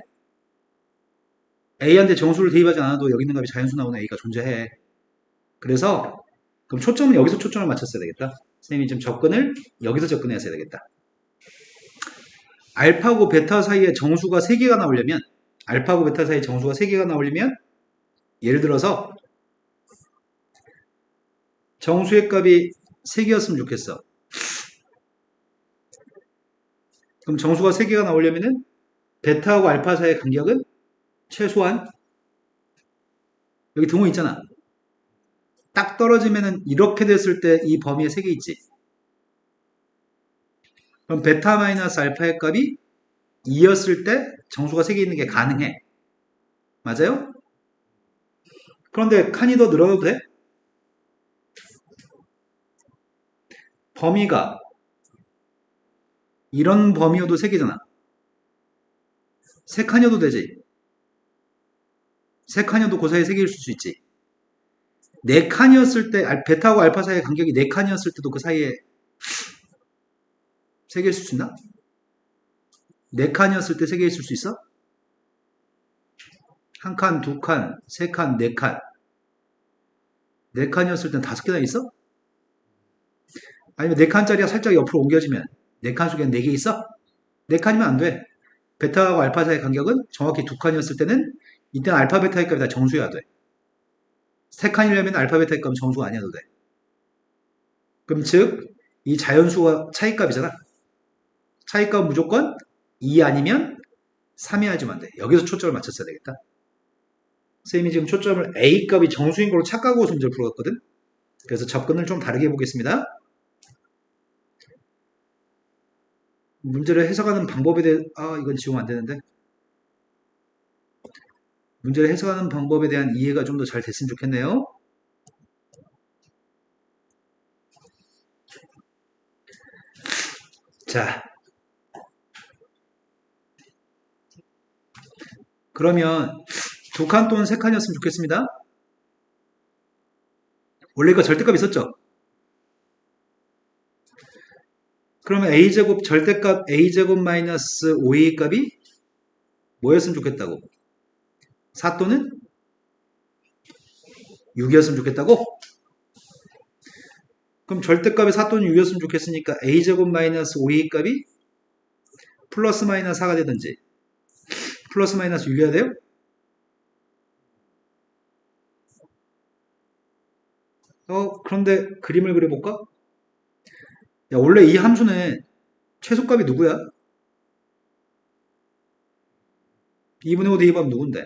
A한테 정수를 대입하지 않아도 여기 있는 값이 자연수 나오는 A가 존재해. 그래서 그럼 초점은 여기서 초점을 맞췄어야 되겠다. 선생님이 지금 접근을 여기서 접근했어야 되겠다. 알파고 베타 사이에 정수가 3개가 나오려면 알파고 베타 사이에 정수가 3개가 나오려면 예를 들어서 정수의 값이 3개였으면 좋겠어. 그럼 정수가 3개가 나오려면은 베타하고 알파 사이의 간격은 최소한 여기 등호 있잖아. 딱 떨어지면은 이렇게 됐을 때 이 범위에 3개 있지. 그럼 베타 마이너스 알파의 값이 2였을 때 정수가 3개 있는 게 가능해. 맞아요? 그런데 칸이 더 늘어도 돼? 범위가 이런 범위여도 3개잖아. 3칸이어도 되지. 3칸이어도 그 사이에 3개일 수 있지. 4칸이었을 때 베타하고 알파 사이의 간격이 4칸이었을 때도 그 사이에 3개 있을 수 있나? 4칸이었을 때 3개 있을 수 있어? 1칸, 2칸, 3칸, 4칸. 4칸이었을 땐 5개나 있어? 아니면 4칸짜리가 살짝 옆으로 옮겨지면 4칸 속에 4개 있어? 4칸이면 안 돼. 베타하고 알파 사이의 간격은 정확히 2칸이었을 때는 이때 알파 베타의 값이 다 정수여야 돼. 3칸이려면 알파 베타의 값은 정수가 아니어도 돼. 그럼 즉 이 자연수가 차이값이잖아. 차이값은 무조건 2 아니면 3이어야지만 돼. 여기서 초점을 맞췄어야 되겠다. 선생님이 지금 초점을 A값이 정수인 걸로 착각하고서 문제를 풀었거든. 그래서 접근을 좀 다르게 해보겠습니다. 문제를 해석하는 방법에 대해 이건 지우면 안 되는데. 문제를 해석하는 방법에 대한 이해가 좀 더 잘 됐으면 좋겠네요. 자, 그러면 2칸 또는 3칸이었으면 좋겠습니다. 원래 이거 절대값 있었죠? 그러면 a제곱 절대값 a제곱 마이너스 5a 값이 뭐였으면 좋겠다고? 4 또는 6이었으면 좋겠다고? 그럼 절대값이 4 또는 6이었으면 좋겠으니까 a제곱 마이너스 5a 값이 플러스 마이너스 4가 되든지 플러스 마이너스 6이어야 돼요? 그런데 그림을 그려볼까? 야, 원래 이 함수는 최소값이 누구야? 2분의 5 대입하면 누군데?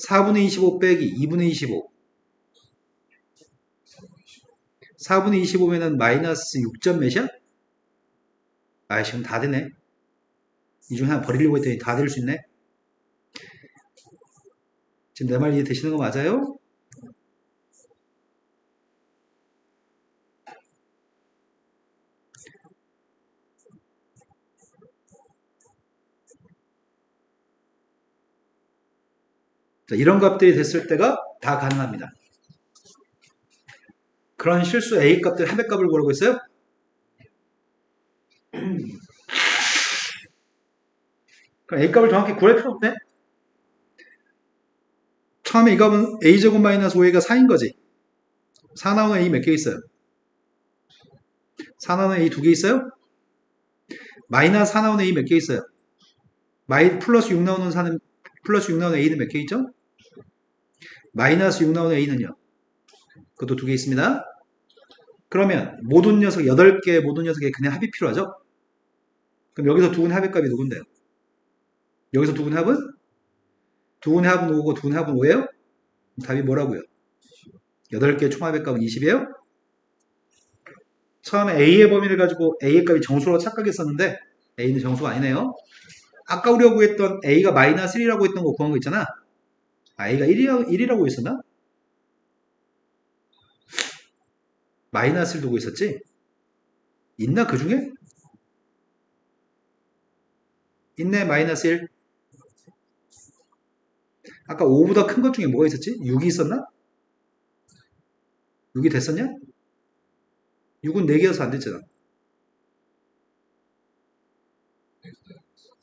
4분의 25 빼기 2분의 25. 4분의 25면은 마이너스 6점 몇이야? 지금 다 되네. 이 중에 하나 버리려고 했더니 다 될 수 있네. 지금 내 말 이해 되시는 거 맞아요? 자, 이런 값들이 됐을 때가 다 가능합니다. 그런 실수 A 값들 합의값을 구하고 있어요? 그럼 A 값을 정확히 구할 필요 없네? 처음에 이 값은 A제곱 마이너스 5A가 4인 거지. 4 나오는 A 몇 개 있어요? 4 나오는 A 2개 있어요? 마이너스 4 나오는 A 몇 개 있어요? 플러스 6 나오는 4는, 플러스 6 나오는 A는 몇 개 있죠? 마이너스 6 나오는 A는요? 그것도 2개 있습니다. 그러면 모든 녀석 8개 모든 녀석의 그냥 합이 필요하죠? 그럼 여기서 두 분의 합의값이 누군데요? 여기서 두 분의 합은? 두 분의 합은 5고 두 분의 합은 5예요? 답이 뭐라고요? 8개 총합의값은 20이에요? 처음에 A의 범위를 가지고 A의 값이 정수로 착각했었는데 A는 정수가 아니네요. 아까 우리가 구했던 A가 마이너스 1이라고 했던 거 구한 거 있잖아. A가 1이라고 했었나? 마이너스를 두고 있었지? 있나 그 중에? 있네 마이너스 1. 아까 5보다 큰 것 중에 뭐가 있었지? 6이 있었나? 6이 됐었냐? 6은 4개여서 안 됐잖아.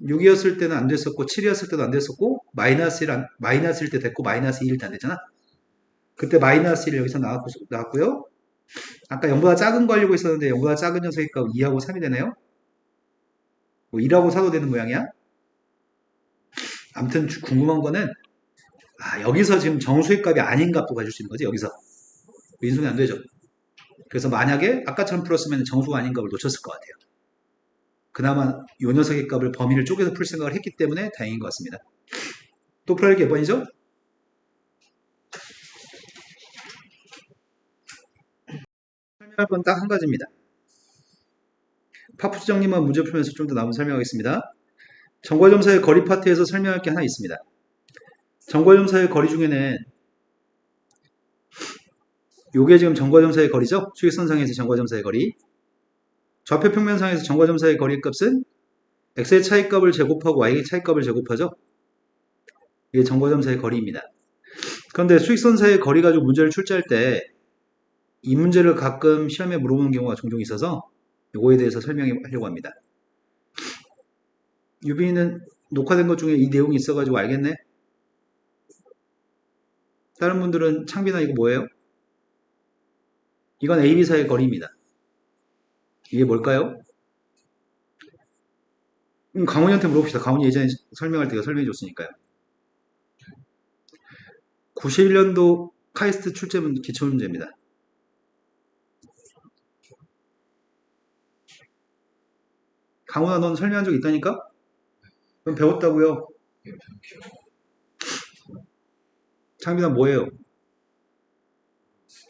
6이었을 때는 안 됐었고 7이었을 때도 안 됐었고 마이너스일 때 됐고 마이너스 2일 때 안 됐잖아. 그때 마이너스 1이 여기서 나왔고요. 아까 0보다 작은 거 하려고 했었는데 0보다 작은 녀석이 값 2하고 3이 되네요. 뭐 1하고 4도 되는 모양이야. 아무튼 궁금한 거는 여기서 지금 정수의 값이 아닌 값도 가질 수 있는 거지. 여기서 인수는 안 되죠. 그래서 만약에 아까처럼 풀었으면 정수가 아닌 값을 놓쳤을 것 같아요. 그나마 이 녀석의 값을 범위를 쪼개서 풀 생각을 했기 때문에 다행인 것 같습니다. 또 풀어야 할 게 몇 번이죠? 설명할 건 딱 한 가지입니다. 파푸주장님은 문제 풀면서 좀 더 나무 설명하겠습니다. 정과점사의 거리 파트에서 설명할 게 하나 있습니다. 정과점사의 거리 중에는 요게 지금 정과점사의 거리죠? 수직선상에서 정과점사의 거리. 좌표 평면상에서 정과점사의 거리 값은 x의 차이값을 제곱하고 y의 차이값을 제곱하죠? 이게 정과점사의 거리입니다. 그런데 수직선사의 거리 가지고 문제를 출제할 때 이 문제를 가끔 시험에 물어보는 경우가 종종 있어서 요거에 대해서 설명하려고 합니다. 유빈이는 녹화된 것 중에 이 내용이 있어가지고 알겠네? 다른 분들은 창빈아 이거 뭐예요? 이건 A, B 사이의 거리입니다. 이게 뭘까요? 강훈이한테 물어봅시다. 강훈이 예전에 설명할 때 설명해 줬으니까요. 91년도 카이스트 출제문 기출문제입니다. 강훈아 넌 설명한 적 있다니까? 그럼 배웠다고요? 창빈아 뭐예요?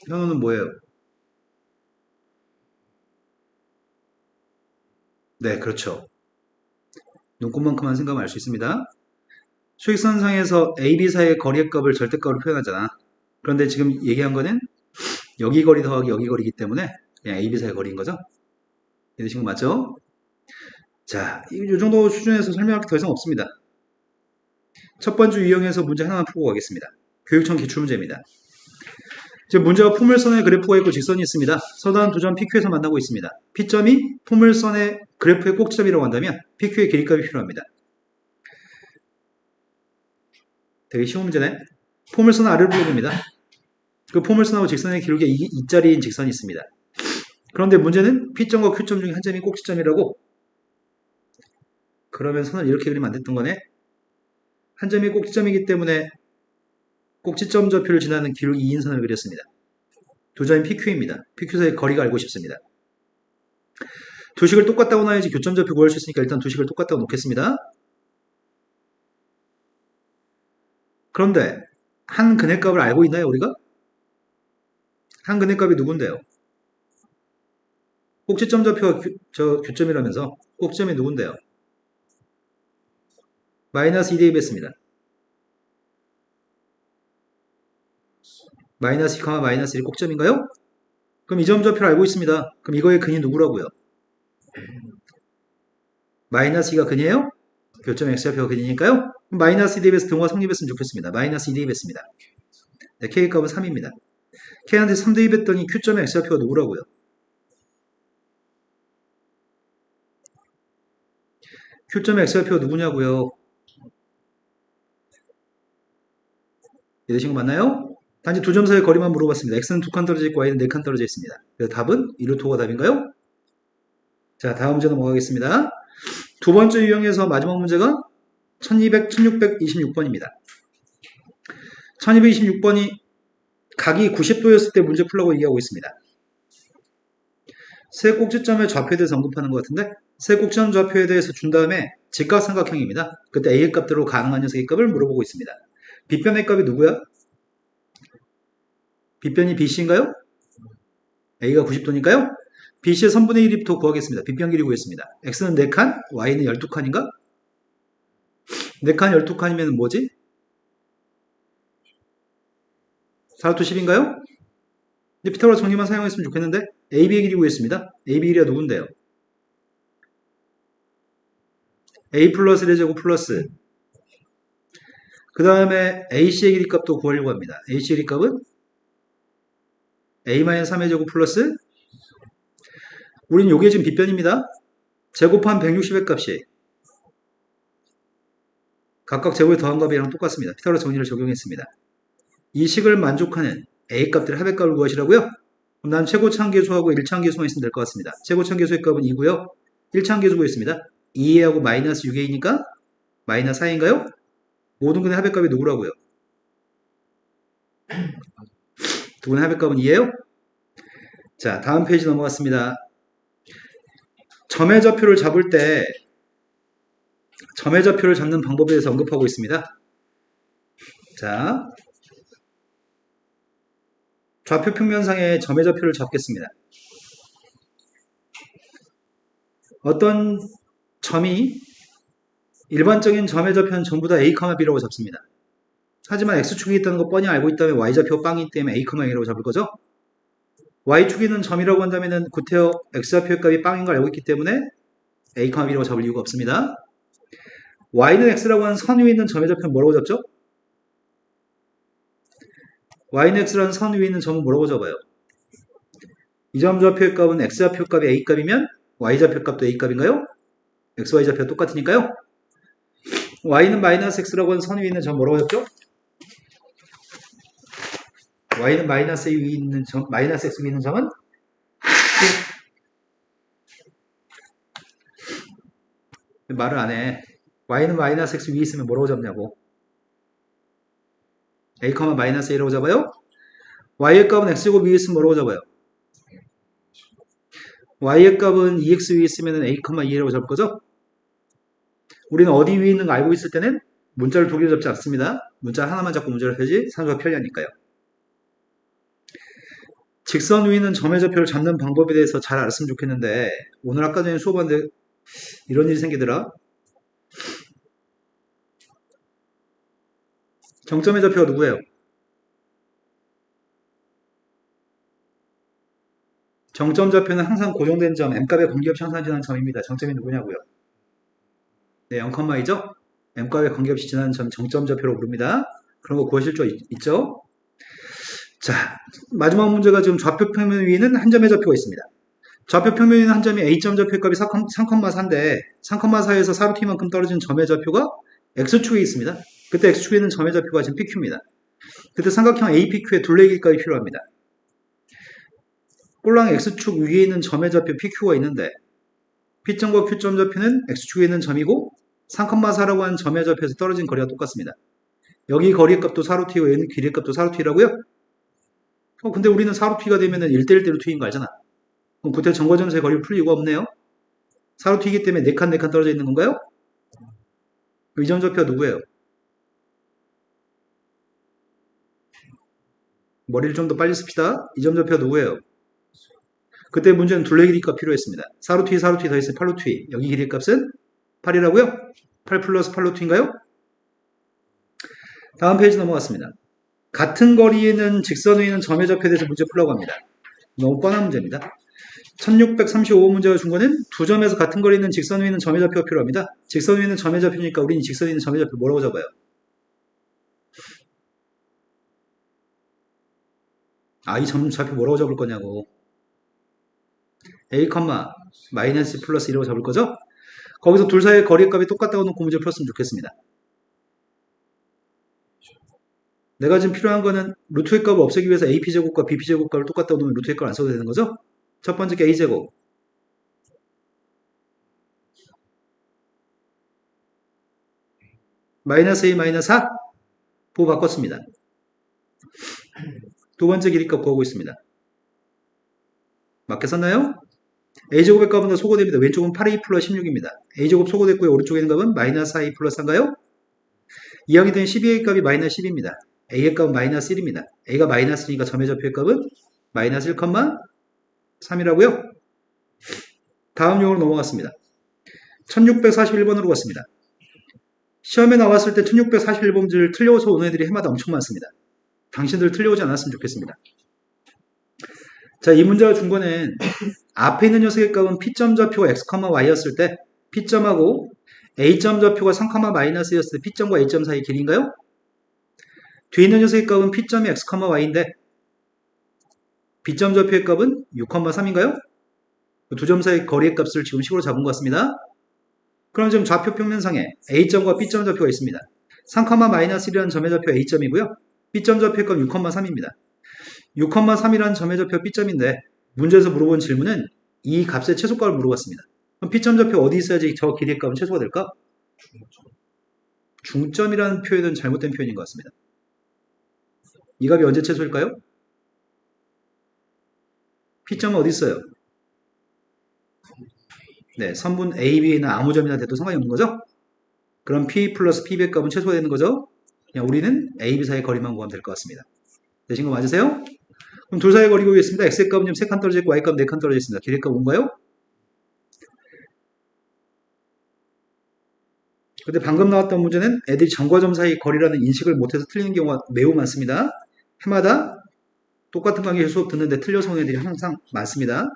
현우는 뭐예요? 네, 그렇죠. 눈꽃만큼만 생각하면 알 수 있습니다. 수익선상에서 A, B 사이의 거리의 값을 절대값으로 표현하잖아. 그런데 지금 얘기한 거는 여기 거리 더하기 여기 거리이기 때문에 그냥 A, B 사이의 거리인 거죠? 이해되신 거 맞죠? 자, 이 정도 수준에서 설명할 게 더 이상 없습니다. 첫 번째 유형에서 문제 하나만 풀고 가겠습니다. 교육청 기출문제입니다. 지금 문제가 포물선의 그래프가 있고 직선이 있습니다. 서단 두 점 PQ에서 만나고 있습니다. P점이 포물선의 그래프의 꼭지점이라고 한다면 PQ의 길이값이 필요합니다. 되게 쉬운 문제네. 포물선 R을 불러봅니다. 그 포물선하고 직선의 기울기에 2짜리인 직선이 있습니다. 그런데 문제는 P점과 Q점 중에 한 점이 꼭지점이라고. 그러면 선을 이렇게 그리면 안 됐던 거네. 한 점이 꼭지점이기 때문에 꼭지점 좌표를 지나는 기울기 2인 선을 그렸습니다. 두 점이 PQ입니다. PQ 사이의 거리가 알고 싶습니다. 두 식을 똑같다고 놔야지 교점 좌표 구할 수 있으니까 일단 두 식을 똑같다고 놓겠습니다. 그런데 한 근해값을 알고 있나요, 우리가? 한 근해값이 누군데요? 꼭지점 좌표가 교점이라면서 꼭지점이 누군데요? 마이너스 2대입했습니다. 마이너스 2, 마이너스 1 꼭점인가요? 그럼 이 점 좌표를 알고 있습니다. 그럼 이거의 근이 누구라고요? 마이너스 2가 근이에요? 교점 x좌표가 근이니까요? 그럼 마이너스 2대입해서 등호가 성립했으면 좋겠습니다. 마이너스 2대입했습니다. 네, k값은 3입니다. k한테 3대입했더니 q점의 x좌표가 누구라고요? q점의 x좌표가 누구냐고요? 이해되신 거 맞나요? 단지 두 점 사이의 거리만 물어봤습니다. x는 2칸 떨어져 있고 y는 4칸 떨어져 있습니다. 그래서 답은 1루토가 답인가요? 자, 다음 문제 넘어가겠습니다. 두 번째 유형에서 마지막 문제가 1626번입니다. 1226번이 각이 90도였을 때 문제 풀라고 얘기하고 있습니다. 세 꼭지점의 좌표에 대해서 언급하는 것 같은데 세 꼭지점 좌표에 대해서 준 다음에 직각삼각형입니다. 그때 A의 값대로 가능한 녀석의 값을 물어보고 있습니다. 빗변의 값이 누구야? 빗변이 BC인가요? A가 90도니까요. BC의 3분의 1부터 구하겠습니다. 빗변 길이 구했습니다. X는 4칸, Y는 12칸인가? 4칸 12칸이면 뭐지? 4루트 10인가요? 근데 피타고라스 정리만 사용했으면 좋겠는데 AB의 길이 구했습니다. AB 길이가 누군데요? A 플러스 1제곱 플러스 그 다음에 AC의 길이 값도 구하려고 합니다. AC 길이 값은 A-3의 제곱 플러스 우린 요게 지금 빗변입니다. 제곱한 160의 값이 각각 제곱에 더한 값이랑 똑같습니다. 피타고라스 정리를 적용했습니다. 이 식을 만족하는 A 값들의 합의값을 구하시라고요? 그럼 난 최고차항계수하고 1차항계수만 있으면 될 것 같습니다. 최고차항계수의 값은 2고요. 1차항계수가 있습니다. 2A하고 마이너스 6A니까 마이너스 4인가요? 모든 근의 합의값이 누구라고요? 두 근의 합의값은 2예요? 자, 다음 페이지 넘어갔습니다. 점의 좌표를 잡을 때 점의 좌표를 잡는 방법에 대해서 언급하고 있습니다. 자, 좌표 평면상에 점의 좌표를 잡겠습니다. 어떤 점이 일반적인 점의 좌표는 전부 다 A, B라고 잡습니다. 하지만 X축이 있다는 거 뻔히 알고 있다면 Y좌표 빵이기 때문에 A, A라고 잡을 거죠? Y축이 있는 점이라고 한다면 구태여 X좌표의 값이 빵인 걸 알고 있기 때문에 A, B라고 잡을 이유가 없습니다. Y는 X라고 하는 선 위에 있는 점의 좌표는 뭐라고 잡죠? Y는 X라는 선 위에 있는 점은 뭐라고 잡아요? 이 점 좌표의 값은 X좌표 값이 A 값이면 Y좌표 값도 A 값인가요? X, Y좌표가 똑같으니까요. Y는 마이너스 X라고 하는 선 위에 있는 점 뭐라고 잡죠? Y는 마이너스 위에 있는 점, 마이너스 X 위에 있는 점은 말을 안 해. Y는 마이너스 X 위에 있으면 뭐라고 잡냐고. A, 마이너스 A라고 잡아요? Y의 값은 X제곱 위에 있으면 뭐라고 잡아요? Y의 값은 2X 위에 있으면 A, 2라고 잡을 거죠? 우리는 어디 위에 있는 거 알고 있을 때는 문자를 두 개를 잡지 않습니다. 문자 하나만 잡고 문제를 펴지 산수가 편리하니까요. 직선 위에 있는 점의 좌표를 잡는 방법에 대해서 잘 알았으면 좋겠는데 오늘 아까 전에 수업하는데 이런 일이 생기더라. 정점의 좌표가 누구예요? 정점 좌표는 항상 고정된 점, M값의 관계없이 항상 지나는 점입니다. 정점이 누구냐고요? 네, 0,2죠? M값의 관계없이 지나는 점 정점 좌표로 부릅니다. 그런 거 구하실 줄 있죠? 자, 마지막 문제가 지금 좌표 평면 위에는 한 점의 좌표가 있습니다. 좌표 평면 위에는 한 점이 A점 좌표의 값이 3,4인데 3,4에서 4루트만큼 떨어진 점의 좌표가 X축에 있습니다. 그때 X축에 있는 점의 좌표가 지금 PQ입니다. 그때 삼각형 APQ의 둘레길 값이 필요합니다. 꼴랑 X축 위에 있는 점의 좌표 PQ가 있는데 P점과 Q점 좌표는 X축에 있는 점이고 3,4라고 하는 점의 좌표에서 떨어진 거리가 똑같습니다. 여기 거리의 값도 4루트이고 얘는 길이의 값도 4루트이라고요? 근데 우리는 4루트가 되면 1대1 루트인 거 알잖아. 그럼 그때 정거점에서의 거리를 풀 이유가 없네요. 4루트이기 때문에 4칸 떨어져 있는 건가요? 이 점 좌표가 누구예요? 머리를 좀 더 빨리 씁시다. 이 점 좌표가 누구예요? 그때 문제는 둘레 길이값 필요했습니다. 4루트 2, 4루트 2 더했으면 8루트 2. 여기 길이 값은 8이라고요? 8 플러스 8루트인가요? 다음 페이지 넘어갔습니다. 같은 거리에는 직선 위에 있는 점의 좌표에 대해서 문제 풀라고 합니다. 너무 뻔한 문제입니다. 1635번 문제가 준 거는 두 점에서 같은 거리에 있는 직선 위에 있는 점의 좌표가 필요합니다. 직선 위에 있는 점의 좌표니까 우리는 직선 위에 있는 점의 좌표 뭐라고 잡아요? 이 점 좌표 뭐라고 잡을 거냐고. A, 마이너스 플러스 1라고 잡을 거죠? 거기서 둘 사이의 거리 값이 똑같다고 놓고 문제 풀었으면 좋겠습니다. 내가 지금 필요한 거는 루트의 값을 없애기 위해서 AP제곱과 BP제곱 값을 똑같다고 놓으면 루트의 값을 안 써도 되는 거죠? 첫 번째 게 A제곱. 마이너스 A 마이너스 4 보고 바꿨습니다. 두 번째 길이값 구하고 있습니다. 맞게 썼나요? A제곱의 값은 더 소거됩니다. 왼쪽은 8A 플러스 16입니다. A제곱 소거됐고요. 오른쪽에 있는 값은 마이너스 4A 플러스 3인가요? 이항이 된 12A 값이 마이너스 10입니다. A의 값은 마이너스 1입니다. A가 마이너스니까 점의 좌표의 값은 마이너스 1,3이라고요? 다음 용어로 넘어갔습니다. 1641번으로 갔습니다. 시험에 나왔을 때 1641번지를 틀려서 오는 애들이 해마다 엄청 많습니다. 당신들 틀려오지 않았으면 좋겠습니다. 자, 이 문제가 준 거는 앞에 있는 녀석의 값은 P점 좌표가 X, Y였을 때 P점하고 A점 좌표가 3, 마이너스였을 때 P점과 A점 사이의 길이인가요? 뒤에 있는 녀석의 값은 P점이 X, Y인데 B점 좌표의 값은 6,3인가요? 두 점 사이의 거리의 값을 지금 식으로 잡은 것 같습니다. 그럼 지금 좌표 평면상에 A점과 B점 좌표가 있습니다. 3,-1이라는 점의 좌표 A점이고요. B점 좌표의 값 6,3입니다. 6,3이라는 점의 좌표 B점인데 문제에서 물어본 질문은 이 값의 최소값을 물어봤습니다. 그럼 B점 좌표 어디 있어야지 저 길이의 값은 최소가 될까? 중점이라는 표현은 잘못된 표현인 것 같습니다. 이 값이 언제 최소일까요? P점은 어디 있어요? 네, 선분 A, B는 아무 점이나 돼도 상관이 없는 거죠? 그럼 P 플러스 P의 값은 최소가 되는 거죠? 그냥 우리는 A, B 사이의 거리만 구하면 될 것 같습니다. 되신 거 맞으세요? 그럼 둘 사이의 거리 구하겠습니다. X의 값은 지금 3칸 떨어져 있고 Y값 4칸 떨어져 있습니다. 길이의 값 뭔가요? 근데 방금 나왔던 문제는 애들이 점과 점 사이 거리라는 인식을 못해서 틀리는 경우가 매우 많습니다. 해마다 똑같은 관계 수업 듣는데 틀려서 오는 애들이 항상 많습니다.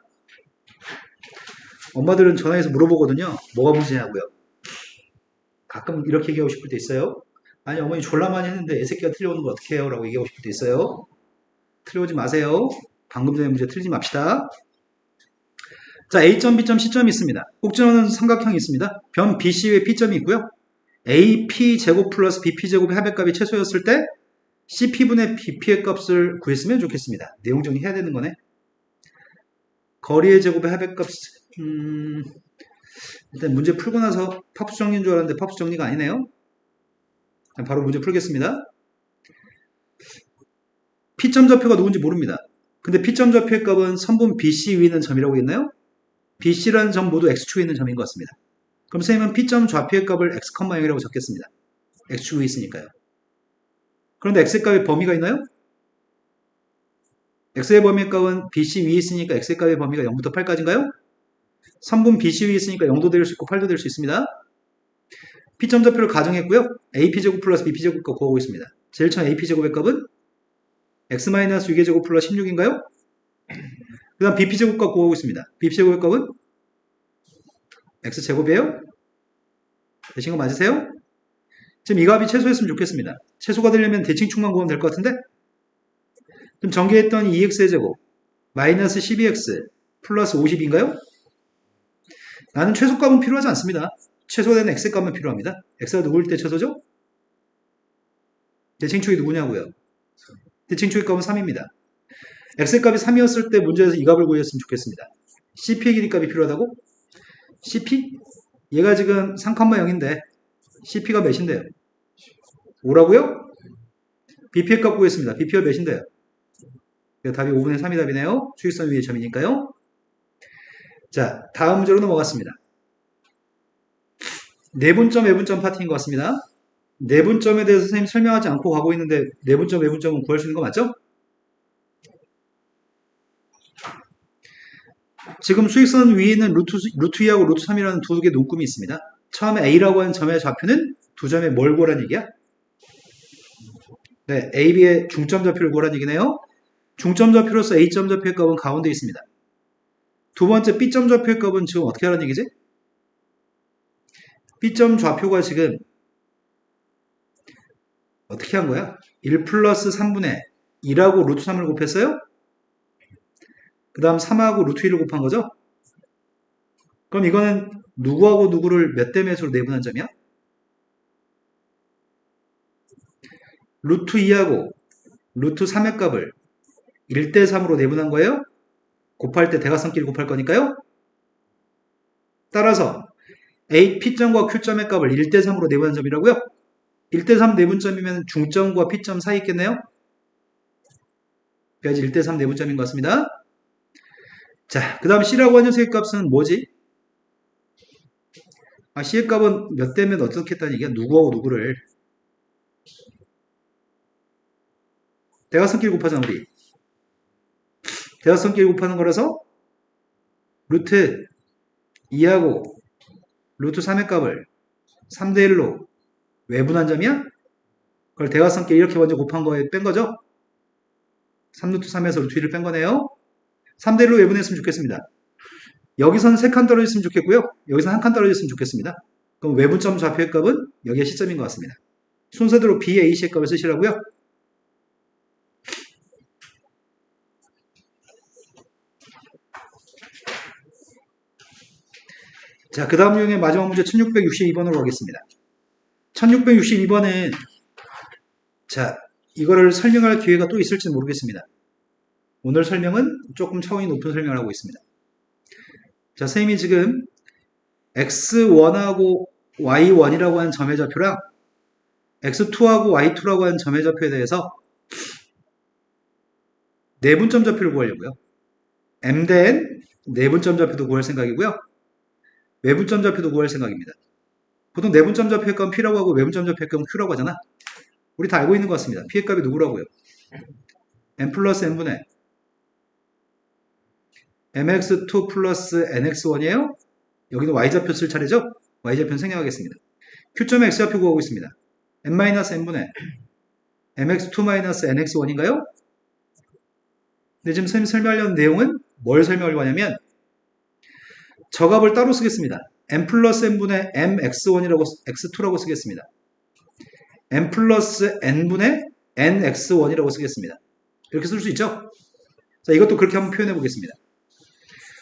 엄마들은 전화해서 물어보거든요. 뭐가 문제냐고요. 가끔 이렇게 얘기하고 싶을 때 있어요. 아니 어머니 졸라 많이 했는데 애새끼가 틀려오는 거 어떻게 해요? 라고 얘기하고 싶을 때 있어요. 틀려오지 마세요. 방금 전에 문제 틀리지 맙시다. 자, A점, B점, C점이 있습니다. 꼭지점은 삼각형이 있습니다. 변 BC의 P점이 있고요. AP 제곱 플러스 BP 제곱의 합의값이 최소였을 때 CP분의 BP의 값을 구했으면 좋겠습니다. 내용 정리해야 되는 거네. 거리의 제곱의 합의값 일단 문제 풀고 나서 팝수 정리인 줄 알았는데 팝수 정리가 아니네요. 바로 문제 풀겠습니다. P점 좌표가 누군지 모릅니다. 근데 P점 좌표의 값은 선분 BC 위에 있는 점이라고 했나요? BC라는 점 모두 X축에 있는 점인 것 같습니다. 그럼 선생님은 P점 좌표의 값을 X, 0이라고 적겠습니다. X축 위에 있으니까요. 그런데 X의 값의 범위가 있나요? X의 범위의 값은 BC 위에 있으니까 X의 값의 범위가 0부터 8까지인가요? 3분 BC 위에 있으니까 0도 될 수 있고 8도 될 수 있습니다. P점 좌표를 가정했고요. AP제곱 플러스 BP제곱 값 구하고 있습니다. 제일 처음 AP제곱의 값은 X-6의 제곱 플러스 16인가요? 그 다음 BP제곱 값 구하고 있습니다. BP제곱의 값은 X제곱이에요? 되신 거 맞으세요? 지금 이 값이 최소였으면 좋겠습니다. 최소가 되려면 대칭축만 구하면 될 것 같은데? 그럼 전개했던 2x의 제곱 마이너스 12x 플러스 50인가요? 나는 최소값은 필요하지 않습니다. 최소되는 x값만 필요합니다. x가 누구일 때 최소죠? 대칭축이 누구냐고요? 대칭축의 값은 3입니다. x의 값이 3이었을 때 문제에서 이 값을 구했으면 좋겠습니다. cp의 길이 값이 필요하다고? cp? 얘가 지금 3,0인데 cp가 몇인데요? 5라고요? bp의 값 구했습니다. bp가 몇인데요? 답이 5분의 3이 답이네요. 수직선 위의 점이니까요. 자, 다음 문제로 넘어갔습니다. 내분점, 외분점 파트인 것 같습니다. 내분점에 대해서 선생님 설명하지 않고 가고 있는데 내분점, 외분점은 구할 수 있는 거 맞죠? 지금 수직선 위에 있는 루트 2하고 루트 3이라는 두 개의 눈금이 있습니다. 처음에 A라고 하는 점의 좌표는 두 점의 뭘 구하라는 얘기야? 네, A, B의 중점 좌표를 구하라는 얘기네요. 중점 좌표로서 A점 좌표의 값은 가운데 있습니다. 두 번째 B점 좌표의 값은 지금 어떻게 하라는 얘기지? B점 좌표가 지금 어떻게 한 거야? 1 플러스 3분의 1하고 루트 3을 곱했어요? 그 다음 3하고 루트 1을 곱한 거죠? 그럼 이거는 누구하고 누구를 몇 대 몇으로 내분한 점이야? 루트 2하고 루트 3의 값을 1대 3으로 내분한 거예요? 곱할 때 대각선끼리 곱할 거니까요? 따라서 A, P점과 Q점의 값을 1대 3으로 내분한 점이라고요? 1대 3 내분점이면 중점과 P점 사이 있겠네요? 그래야지 1대 3 내분점인 것 같습니다. 자, 그 다음 C라고 하는 녀석의 값은 뭐지? C의 값은 몇 대면 어떻게 했다는 얘기야? 누구하고 누구를 대각선끼리 곱하잖아 우리. 대각선끼리 곱하는 거라서 루트 2하고 루트 3의 값을 3대 1로 외분한 점이야? 그걸 대각선끼리 이렇게 먼저 곱한 거에 뺀 거죠? 3루트 3에서 루트 1을 뺀 거네요. 3대 1로 외분했으면 좋겠습니다. 여기서는 3칸 떨어졌으면 좋겠고요. 여기서는 1칸 떨어졌으면 좋겠습니다. 그럼 외분점 좌표의 값은 여기가 시점인 것 같습니다. 순서대로 B, A, C의 값을 쓰시라고요. 자, 그 다음 유형의 마지막 문제 1662번으로 가겠습니다. 1662번은 자, 이거를 설명할 기회가 또 있을지 모르겠습니다. 오늘 설명은 조금 차원이 높은 설명을 하고 있습니다. 자, 선생님이 지금 x1하고 y1이라고 하는 점의 좌표랑 x2하고 y2라고 하는 점의 좌표에 대해서 내분점 좌표를 구하려고요. m된 내분점 좌표도 구할 생각이고요. 외분점 좌표도 구할 생각입니다. 보통 내분점 좌표의 값은 p라고 하고 외분점 좌표의 값은 q라고 하잖아. 우리 다 알고 있는 것 같습니다. p의 값이 누구라고요? m 플러스 n분의 mx2 플러스 nx1이에요. 여기는 y좌표 쓸 차례죠? y좌표는 생략하겠습니다. q점의 x좌표 구하고 있습니다. m-n분의 mx2-nx1인가요? 근데 지금 선생님이 설명하려는 내용은 뭘 설명하려고 하냐면 저 값을 따로 쓰겠습니다. m 플러스 n분의 mx1이라고 x2라고 쓰겠습니다. m 플러스 n분의 nx1이라고 쓰겠습니다. 이렇게 쓸 수 있죠? 자, 이것도 그렇게 한번 표현해 보겠습니다.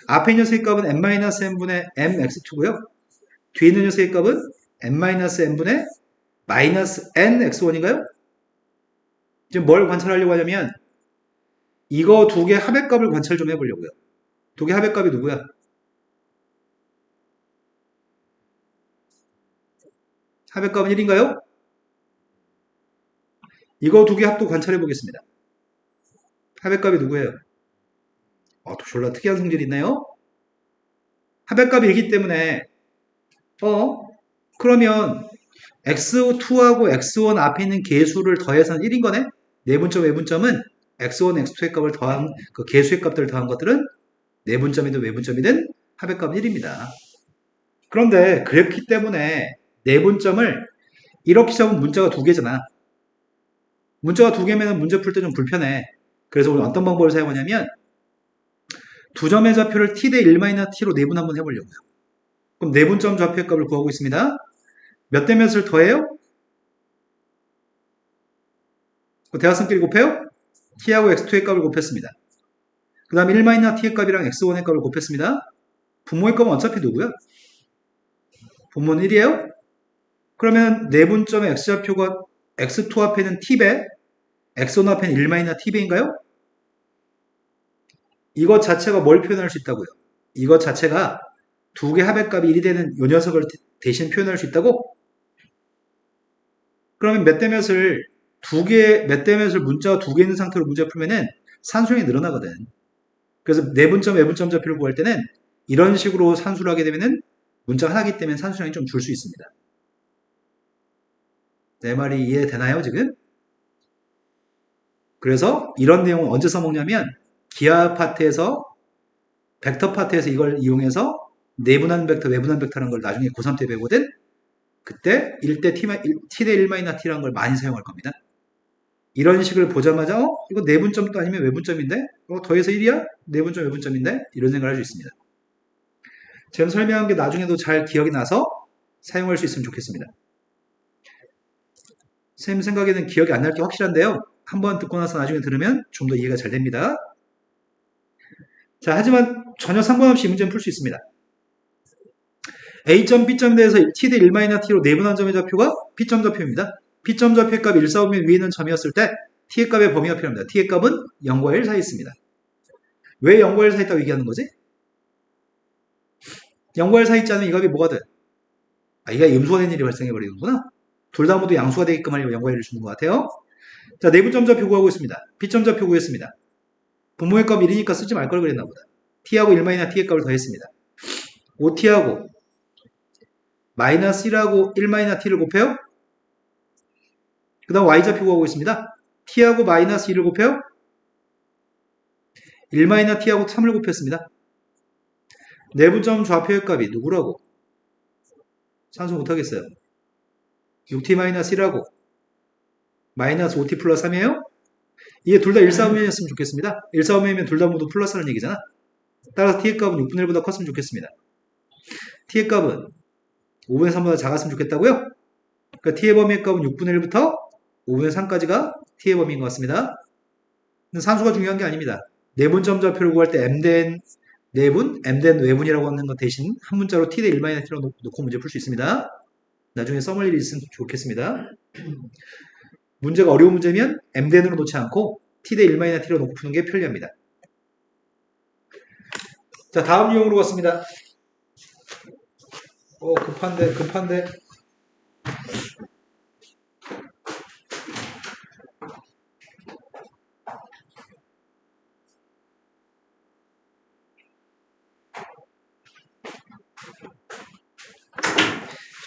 앞에 있는 녀석의 값은 m-n분의 mx2고요. 뒤에 있는 녀석의 값은 m-n분의 마이너스 nx1인가요? 지금 뭘 관찰하려고 하냐면 이거 두 개 합의값을 관찰 좀 해보려고요. 두 개 합의값이 누구야? 합의값은 1인가요? 이거 두 개 합도 관찰해 보겠습니다. 합의값이 누구예요? 졸라 특이한 성질이 있나요? 합의값이 1이기 때문에 그러면 x2하고 x1 앞에 있는 개수를 더해서는 1인 거네? 내분점, 외분점은 x1, x2의 값을 더한 그 개수의 값들을 더한 것들은 내분점이든 외분점이든 합의값은 1입니다. 그런데 그렇기 때문에 내분점을 이렇게 잡으면 문자가 두 개잖아. 문자가 두 개면 문제 풀 때 좀 불편해. 그래서 우리 어떤 방법을 사용하냐면 두 점의 좌표를 t 대 1-t로 내분 한번 해보려고요. 그럼 내분점 좌표의 값을 구하고 있습니다. 몇 대 몇을 더해요? 대각선끼리 곱해요? t하고 x2의 값을 곱했습니다. 그 다음에 1-t의 값이랑 x1의 값을 곱했습니다. 분모의 값은 어차피 누구야? 분모는 1이에요? 그러면 내분점의 x좌표가 x2 앞에는 t배, x1 앞에는 1-t배인가요? 이것 자체가 뭘 표현할 수 있다고요? 이것 자체가 두 개 합의값이 1이 되는 이 녀석을 대신 표현할 수 있다고? 그러면 몇 대 몇을 몇 대 몇을 문자가 두 개 있는 상태로 문제 풀면은 산수량이 늘어나거든. 그래서 내분점, 외분점 좌표를 구할 때는 이런 식으로 산수를 하게 되면은 문자가 하나이기 때문에 산수량이 좀 줄 수 있습니다. 내 말이 이해되나요, 지금? 그래서 이런 내용은 언제 써먹냐면 기하 파트에서 벡터 파트에서 이걸 이용해서 내분한 벡터, 외분한 벡터라는 걸 나중에 고3 때 배우거든. 그때 1대 t 대 1-t라는 걸 많이 사용할 겁니다. 이런 식을 보자마자 이거 내분점도 아니면 외분점인데 더해서 1이야? 내분점, 외분점인데? 이런 생각을 할 수 있습니다. 지금 설명한 게 나중에도 잘 기억이 나서 사용할 수 있으면 좋겠습니다. 선생님 생각에는 기억이 안 날 게 확실한데요. 한번 듣고 나서 나중에 들으면 좀 더 이해가 잘 됩니다. 자, 하지만 전혀 상관없이 이 문제는 풀 수 있습니다. A점, B점에 대해서 t 대 1-t로 내분한 점의 좌표가 P점 좌표입니다. P점 좌표의 값이 1, 4, 5면 위에 있는 점이었을 때 t의 값의 범위가 필요합니다. t의 값은 0과 1 사이에 있습니다. 왜 0과 1 사이에 있다고 얘기하는 거지? 0과 1 사이에 있지 않으면 이 값이 뭐가 돼? 이게 음수가 된 일이 발생해버리는구나. 둘 다 모두 양수가 되게끔 하려고 0과 1을 주는 것 같아요. 자, 내분점 좌표 구하고 있습니다. P점 좌표 구했습니다. 분모의 값 1이니까 쓰지 말 걸 그랬나 보다. t하고 1-t의 값을 더했습니다. 5t하고 마이너스 1하고 1-t를 곱해요. 그 다음 y좌표 구하고 있습니다. t하고 마이너스 2를 곱해요. 1-t하고 3을 곱했습니다. 내분점 좌표의 값이 누구라고? 산수 못하겠어요. 6t-1하고 마이너스 5t 플러스 3이에요? 이게 둘 다 1,4,5면이었으면 좋겠습니다. 1,4,5면이면 둘 다 모두 플러스라는 얘기잖아. 따라서 t의 값은 6분의 1보다 컸으면 좋겠습니다. t의 값은 5분의 3보다 작았으면 좋겠다고요? 그러니까 t의 범위의 값은 6분의 1부터 5분의 3까지가 t의 범위인 것 같습니다. 근데 산수가 중요한 게 아닙니다. 내분점 좌표를 구할 때 m된 내분, m된 외분이라고 하는 것 대신 한 문자로 t 대 1-t로 놓고 문제 풀 수 있습니다. 나중에 써볼 일이 있으면 좋겠습니다. 문제가 어려운 문제면 m대n으로 놓지 않고 t 대 1-t로 놓고 푸는 게 편리합니다. 자, 다음 유형으로 갔습니다. 급한데.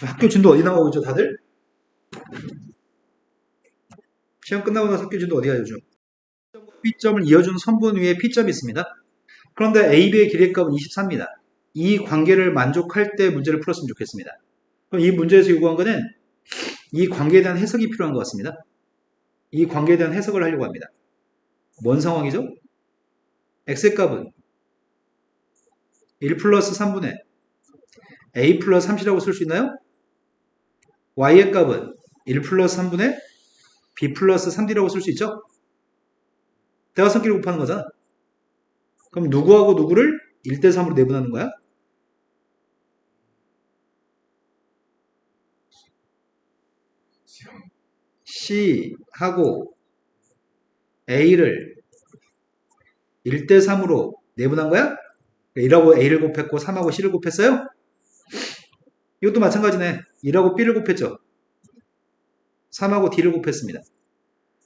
학교 진도 어디 나오고 있죠, 다들? 시험 끝나고 나서 학교 진도 어디 가요, 요즘? B점을 이어주는 선분 위에 P점이 있습니다. 그런데 AB의 기대값은 24입니다. 이 관계를 만족할 때 문제를 풀었으면 좋겠습니다. 그럼 이 문제에서 요구한 거는 이 관계에 대한 해석이 필요한 것 같습니다. 이 관계에 대한 해석을 하려고 합니다. 뭔 상황이죠? X의 값은 1 플러스 3분의 A 플러스 3C라고 쓸 수 있나요? Y의 값은 1 플러스 3분의 B 플러스 3D라고 쓸 수 있죠? 대각선끼리 곱하는 거잖아. 그럼 누구하고 누구를 1대3으로 내분하는 거야? C하고 A를 1대3으로 내분한 거야? 1하고 A를 곱했고 3하고 C를 곱했어요? 이것도 마찬가지네. 1하고 B를 곱했죠. 3하고 D를 곱했습니다.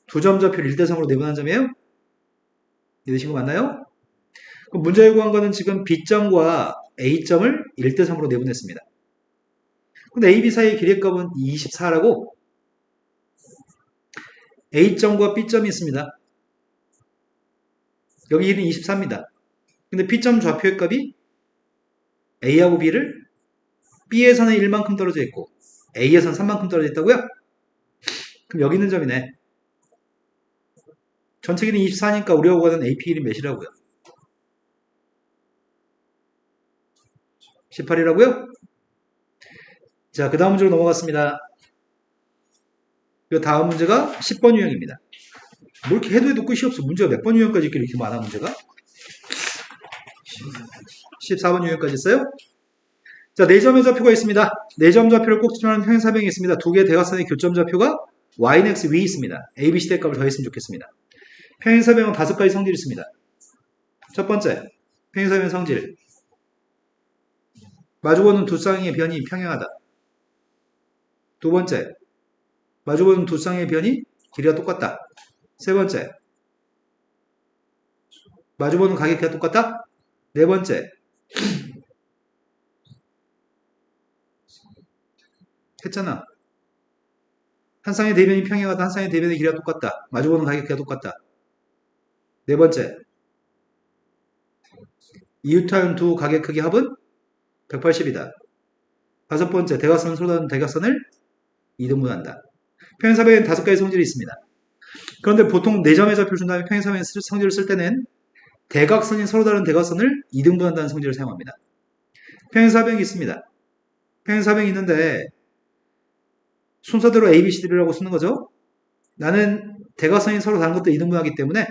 두 점 좌표를 1대3으로 내분한 점이에요? 이해되신 거 맞나요? 그럼 문제 요구한 거는 지금 B점과 A점을 1대3으로 내분했습니다. 근데 A, B 사이의 기대값은 24라고 A점과 B점이 있습니다. 여기 1은 24입니다. 근데 B점 좌표의 값이 A하고 B를 B에서는 1만큼 떨어져 있고 A에서는 3만큼 떨어져 있다고요? 그럼 여기 있는 점이네. 전체 길이 24니까 우리가 구하는 AP 길이 몇이라고요? 18이라고요? 자, 그 다음 문제로 넘어갔습니다. 이 다음 문제가 10번 유형입니다. 뭐 이렇게 해도 끝이 없어. 문제가 몇 번 유형까지 있길래 이렇게 많아, 문제가? 14번 유형까지 있어요? 자, 4점의 좌표가 있습니다. 4점 좌표를 꼭 집중하는 평행사변이 있습니다. 두 개의 대각선의 교점 좌표가 yx 위에 있습니다. a, b, c 대값을 더했으면 좋겠습니다. 평행사변은 5가지 성질이 있습니다. 첫 번째, 평행사변 성질. 마주보는 두 쌍의 변이 평행하다. 두 번째, 마주보는 두 쌍의 변이 길이가 똑같다. 세 번째, 마주보는 각의 길이가 똑같다. 네 번째, 했잖아. 한 쌍의 대변이 평행하다. 한 쌍의 대변의 길이가 똑같다. 마주보는 각의 길이가 똑같다. 네 번째, 이웃한 두 각의 크기 합은 180이다. 다섯 번째, 대각선은 서로 다른 대각선을 2등분한다. 평행사변에는 5가지 성질이 있습니다. 그런데 보통 4점의 좌표를 준 다음에 평행사변 성질을 쓸 때는 대각선이 서로 다른 대각선을 2등분한다는 성질을 사용합니다. 평행사변이 있습니다. 평행사변이 있는데 순서대로 A, B, C, D라고 쓰는 거죠. 나는 대각선이 서로 다른 것도 2등분하기 때문에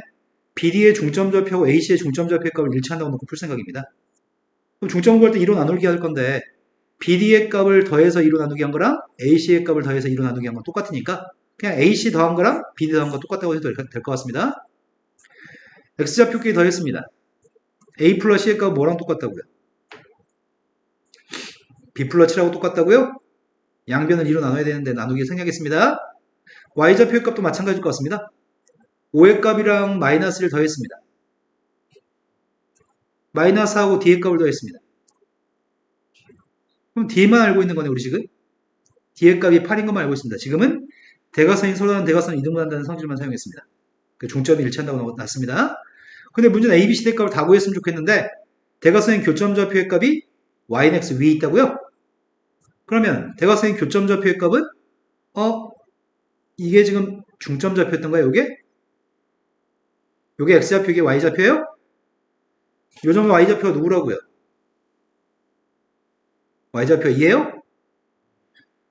BD의 중점좌표하고 AC의 중점좌표의 값을 일치한다고 놓고 풀 생각입니다. 그럼 중점 구할 때 2로 나누기 할 건데 BD의 값을 더해서 2로 나누기 한 거랑 AC의 값을 더해서 2로 나누기 한 건 똑같으니까 그냥 AC 더한 거랑 BD 더한 거 똑같다고 해도 될 것 같습니다. X좌표끼리 더했습니다. A 플러스 C의 값은 뭐랑 똑같다고요? B 플러스 7하고 똑같다고요? 양변을 2로 나눠야 되는데 나누기 생략했습니다. Y좌표의 값도 마찬가지일 것 같습니다. 5의 값이랑 마이너스를 더했습니다. 마이너스하고 D의 값을 더했습니다. 그럼 D만 알고 있는 거네, 우리 지금. D의 값이 8인 것만 알고 있습니다. 지금은 대각선이 서로 다른 대각선을 이등분한다는 성질만 사용했습니다. 그 중점이 일치한다고 났습니다. 근데 문제는 A, B, C 대 값을 다 구했으면 좋겠는데 대각선의 교점좌표의 값이 yx 위에 있다고요? 그러면 대각선의 교점좌표의 값은 이게 지금 중점좌표였던가요? 요게 x좌표, 이게 y좌표예요? 요 점의 y좌표가 누구라고요? y좌표 2예요?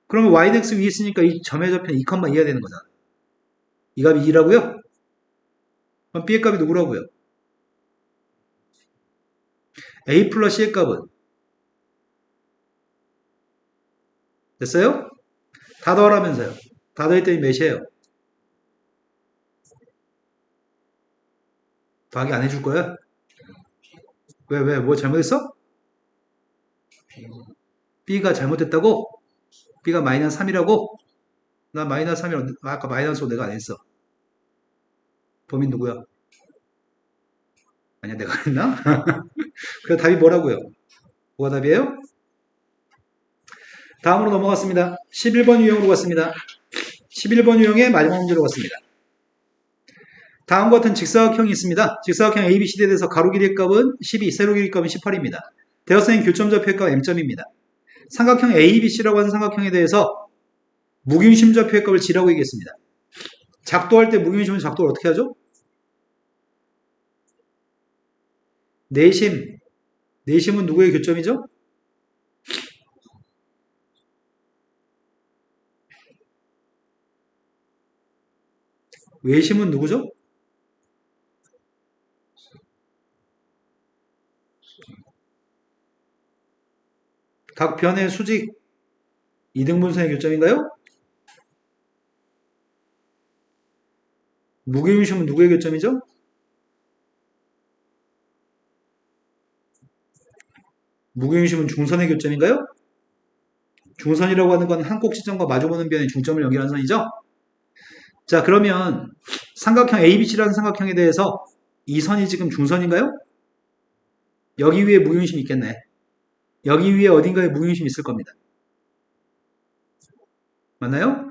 그러면 yx 위에 있으니까 이 점의 좌표는 2,2가 되는 거잖아. 이 값이 2라고요? 그럼 b의 값이 누구라고요? a 플러스 c의 값은 됐어요? 다 더하라면서요. 다 더했더니 몇이에요? 더하기 안 해줄 거야? 왜? 뭐 잘못했어? B가 잘못됐다고? B가 마이너스 3이라고? 나 마이너스 3이라고, 아까 마이너스 5 내가 안 했어. 범인 누구야? 아니야, 내가 했나? 그래, 답이 뭐라고요? 뭐가 답이에요? 다음으로 넘어갔습니다. 11번 유형으로 갔습니다. 11번 유형의 마지막 문제로 갔습니다. 다음과 같은 직사각형이 있습니다. 직사각형 ABCD에 대해서 가로 길이의 값은 12, 세로 길이의 값은 18입니다. 대각선의 교점좌표의 값 M점입니다. 삼각형 ABC라고 하는 삼각형에 대해서 무균심 좌표의 값을 G라고 얘기했습니다. 작도할 때 무균심은 작도를 어떻게 하죠? 내심. 내심은 누구의 교점이죠? 외심은 누구죠? 각 변의 수직 이등분선의 교점인가요? 무균심은 누구의 교점이죠? 무균심은 중선의 교점인가요? 중선이라고 하는 건 한 꼭 시점과 마주보는 변의 중점을 연결하는 선이죠? 자, 그러면 삼각형 ABC라는 삼각형에 대해서 이 선이 지금 중선인가요? 여기 위에 무균심이 있겠네. 여기 위에 어딘가에 무균심이 있을 겁니다. 맞나요?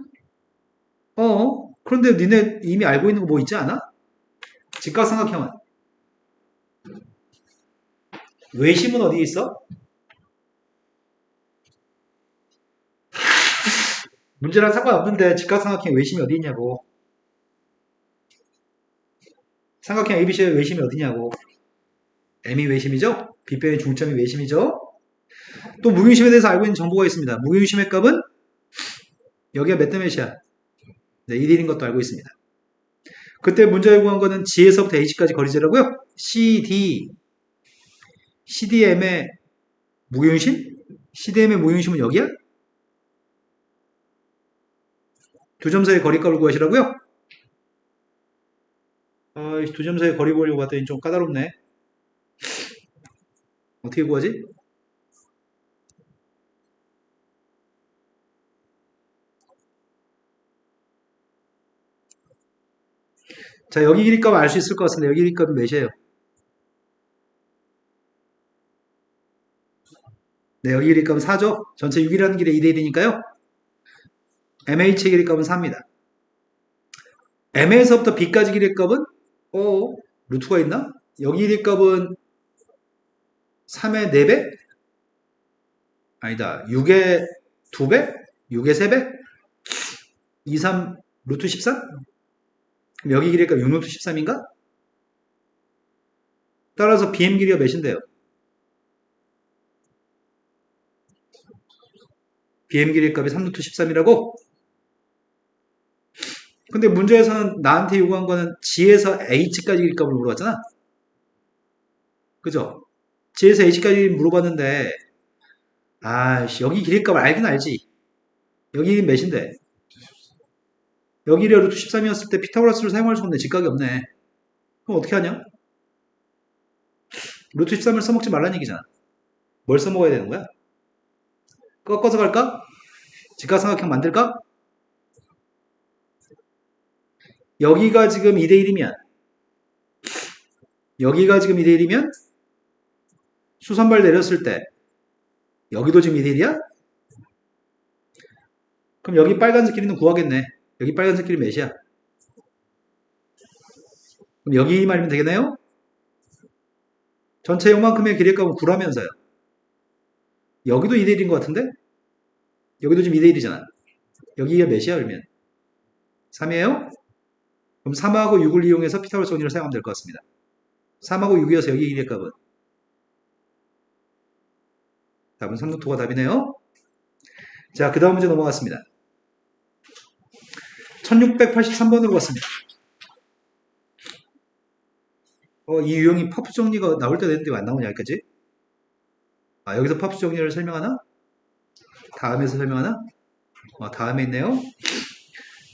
그런데 니네 이미 알고 있는 거 뭐 있지 않아? 직각삼각형은 외심은 어디에 있어? 문제랑 상관없는데 직각삼각형 외심이 어디 있냐고. 삼각형 ABC의 외심이 어디냐고. M이 외심이죠? 빗변의 중점이 외심이죠? 또 무균심에 대해서 알고 있는 정보가 있습니다. 무균심의 값은 여기가 몇 대 몇이야? 네, 1일인 것도 알고 있습니다. 그때 문제에 구한 거는 G에서부터 H까지 거리제라고요? CDM의 무균심? CDM의 무균심은 여기야? 두 점 사이의 거리값을 구하시라고요? 두 점 사이의 거리 구하려고 봤더니 좀 까다롭네. 어떻게 구하지? 자, 여기 길이값 알 수 있을 것 같은데 여기 길이값은 몇이에요? 네, 여기 길이값은 4죠? 전체 6이라는 길에 2대 1이니까요. MH의 길이값은 4입니다. M에서부터 B까지 길이값은 루트가 있나? 여기 길이값은 3의 4배? 아니다. 6의 2배? 6의 3배? 2, 3, 루트 13? 그럼 여기 길이값 6루트 13인가? 따라서 BM 길이가 몇인데요? BM 길이값이 3루트 13이라고? 근데 문제에서는 나한테 요구한 거는 G에서 H까지 길이값을 물어봤잖아? 그죠? G에서 H까지 물어봤는데, 여기 길이값을 알긴 알지. 여기 몇인데? 여기를 루트 13이었을 때 피타고라스를 사용할 수 없네. 직각이 없네. 그럼 어떻게 하냐? 루트 13을 써먹지 말라는 얘기잖아. 뭘 써먹어야 되는 거야? 꺾어서 갈까? 직각삼각형 만들까? 여기가 지금 2대1이면 여기가 지금 2대1이면 수선발 내렸을 때 여기도 지금 2대1이야? 그럼 여기 빨간색 길이는 구하겠네. 여기 빨간색 길이 몇이야? 그럼 여기 말이면 되겠네요? 전체 요만큼의 길이값은 9라면서요. 여기도 2대1인 것 같은데? 여기도 지금 2대1이잖아. 여기가 몇이야 그러면? 3이에요? 그럼 3하고 6을 이용해서 피타고라스 정리를 사용하면 될 것 같습니다. 3하고 6이어서 여기 길이값은 답은 3루트가 답이네요. 자, 그 다음 문제 넘어갔습니다. 1683번으로 갔습니다. 이 유형이 파프 정리가 나올 때 됐는데 왜 안 나오냐, 여기까지? 여기서 파프 정리를 설명하나? 다음에서 설명하나? 다음에 있네요.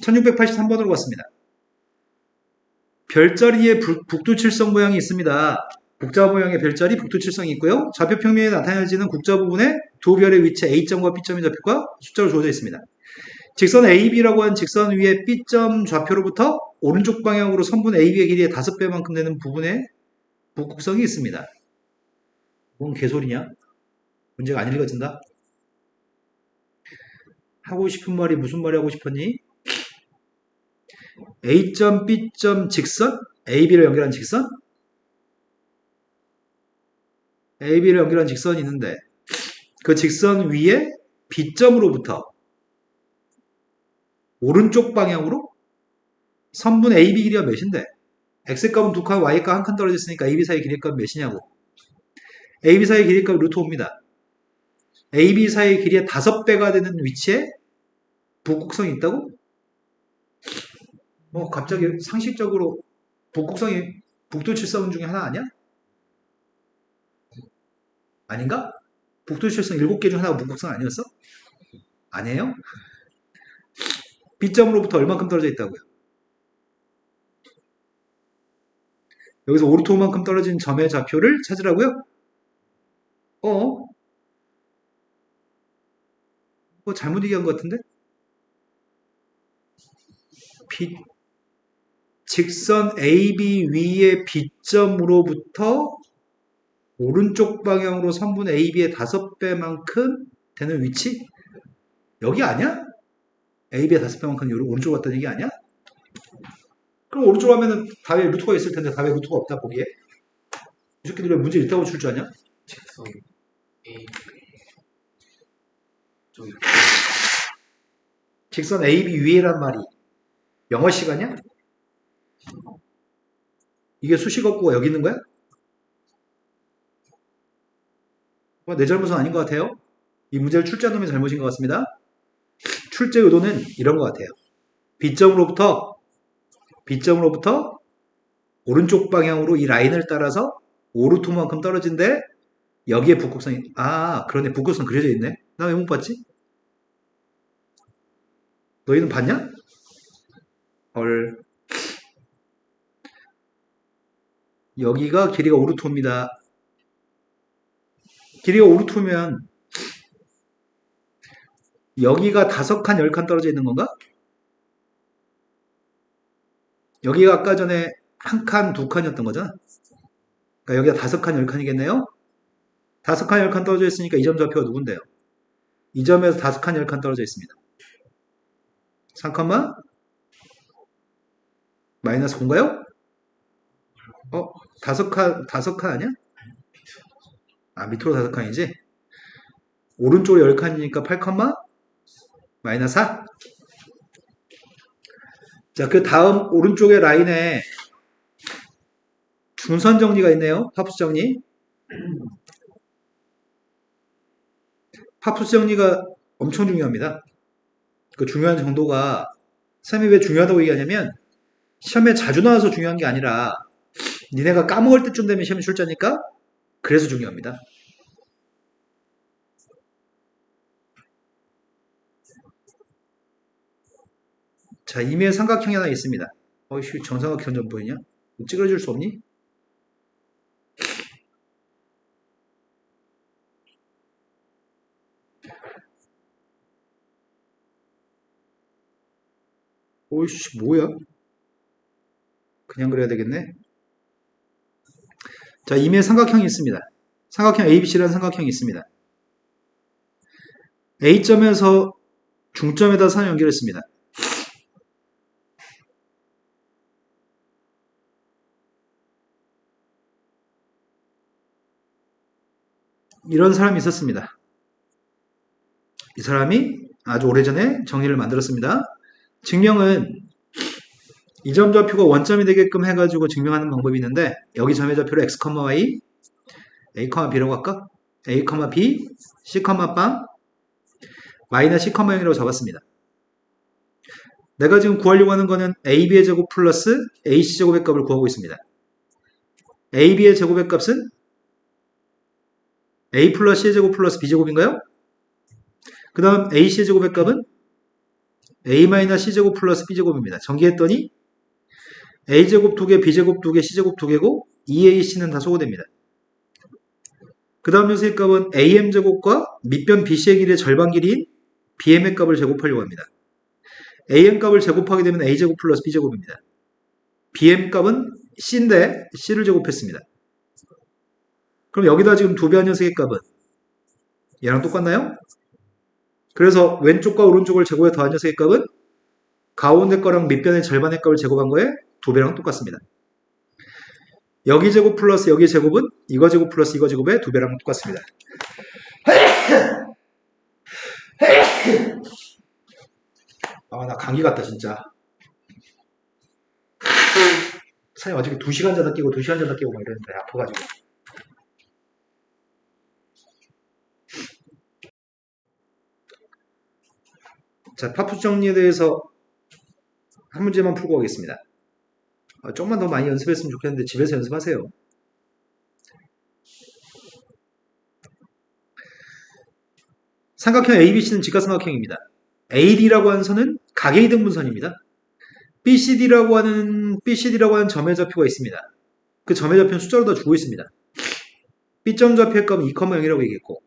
1683번으로 갔습니다. 별자리에 북두칠성 모양이 있습니다. 복잡 모양의 별자리 북두칠성이 있고요. 좌표 평면에 나타내지는 국자 부분에 두 별의 위치 A점과 B점의 좌표가 숫자로 주어져 있습니다. 직선 AB라고 하는 직선 위에 B점 좌표로부터 오른쪽 방향으로 선분 AB의 길이의 5배만큼 되는 부분에 북극성이 있습니다. 뭔 개소리냐? 문제가 안 읽어진다? 하고 싶은 말이 무슨 말이 하고 싶었니? A점, B점 직선? AB를 연결한 직선? AB를 연결한 직선이 있는데 그 직선 위에 B점으로부터 오른쪽 방향으로 선분 AB 길이가 몇인데 X값은 2칸, Y값 1칸 떨어졌으니까 AB 사이 길이값 몇이냐고. AB 사이 길이값 루트 5입니다. AB 사이 길이의 5배가 되는 위치에 북극성이 있다고? 갑자기 상식적으로 북극성이 북두칠성 중에 하나 아니야? 아닌가? 북두칠성 7개 중 하나가 북극성 아니었어? 아니에요? B점으로부터 얼만큼 떨어져 있다고요? 여기서 오르토만큼 떨어진 점의 좌표를 찾으라고요? 잘못 얘기한 것 같은데? 직선 AB 위의 B점으로부터 오른쪽 방향으로 선분 AB의 5배만큼 되는 위치? 여기 아니야? AB의 5배만큼 오른쪽으로 갔다는 얘기 아니야? 그럼 오른쪽으로 하면은 답에 루트가 있을 텐데 답에 루트가 없다 보기에. 이 새끼들 왜 문제 읽다고 줄 줄 아냐? 직선 A 저기 직선 AB 위에란 말이 영어 시간이야? 이게 수식어구가 여기 있는 거야? 내 잘못은 아닌 것 같아요. 이 문제를 출제한 놈이 잘못인 것 같습니다. 출제 의도는 이런 것 같아요. B점으로부터 오른쪽 방향으로 이 라인을 따라서 오르토만큼 떨어진데 여기에 북극성이 그러네. 북극성 그려져 있네. 나 왜 못 봤지? 너희는 봤냐? 헐. 여기가 길이가 오르토입니다. 길이가 오르토면 여기가 5칸, 10칸 떨어져 있는 건가? 여기가 아까 전에 1칸, 2칸이었던 거잖아. 그러니까 여기가 5칸, 10칸이겠네요? 5칸, 10칸 떨어져 있으니까 이 점 좌표가 누군데요? 이 점에서 5칸, 10칸 떨어져 있습니다. 3칸만? 마이너스 9인가요? 5칸 아니야? 밑으로 5칸이지? 오른쪽으로 10칸이니까 8칸만? 마이너스 4? 자, 그 다음 오른쪽의 라인에 중선 정리가 있네요. 파푸스 정리. 파푸스 정리가 엄청 중요합니다. 그 중요한 정도가 쌤이 왜 중요하다고 얘기하냐면 시험에 자주 나와서 중요한 게 아니라 니네가 까먹을 때쯤 되면 시험이 출제니까 그래서 중요합니다. 자, 임의 삼각형이 하나 있습니다. 어이씨, 정삼각형 좀 보이냐? 찌그러질 수 없니? 어이씨, 뭐야? 그냥 그래야 되겠네. 자, 임의 삼각형이 있습니다. 삼각형 ABC라는 삼각형이 있습니다. A점에서 중점에다 선을 연결했습니다. 이런 사람이 있었습니다. 이 사람이 아주 오래전에 정리를 만들었습니다. 증명은 이 점 좌표가 원점이 되게끔 해가지고 증명하는 방법이 있는데 여기 점의 좌표를 x, y, a, b라고 할까? a, b, c, 빵, y나 c, 0이라고 잡았습니다. 내가 지금 구하려고 하는 거는 ab의 제곱 플러스 ac 제곱의 값을 구하고 있습니다. ab의 제곱의 값은 a 플러스 c의 제곱 플러스 b 제곱인가요? 그 다음 ac의 제곱의 값은 a-c제곱 플러스 b제곱입니다. 전개했더니 a제곱 2개, b제곱 2개, c제곱 2개고 2ac는 다 소거됩니다. 그 다음 녀석의 값은 am제곱과 밑변 bc의 길이의 절반 길이인 bm의 값을 제곱하려고 합니다. am 값을 제곱하게 되면 a제곱 플러스 b제곱입니다. bm 값은 c인데 c를 제곱했습니다. 그럼 여기다 지금 두 배한 녀석의 값은 얘랑 똑같나요? 그래서 왼쪽과 오른쪽을 제곱해 더한 녀석의 값은 가운데 거랑 밑변의 절반의 값을 제곱한 거에 두 배랑 똑같습니다. 여기 제곱 플러스 여기 제곱은 이거 제곱 플러스 이거 제곱의 두 배랑 똑같습니다. 아, 나 감기 같다 진짜. 사장님 어저께 2시간 자다 깨고 2시간 자다 깨고 막 이랬는데 아파가지고. 자, 파푸 정리에 대해서 한 문제만 풀고 가겠습니다. 조금만 더 많이 연습했으면 좋겠는데 집에서 연습하세요. 삼각형 ABC는 직각삼각형입니다. AD라고 하는 선은 각의 등분선입니다. BCD라고 하는 점의 좌표가 있습니다. 그 점의 좌표는 숫자로 다 주고 있습니다. B점 좌표의 값은 2,0이라고 얘기했고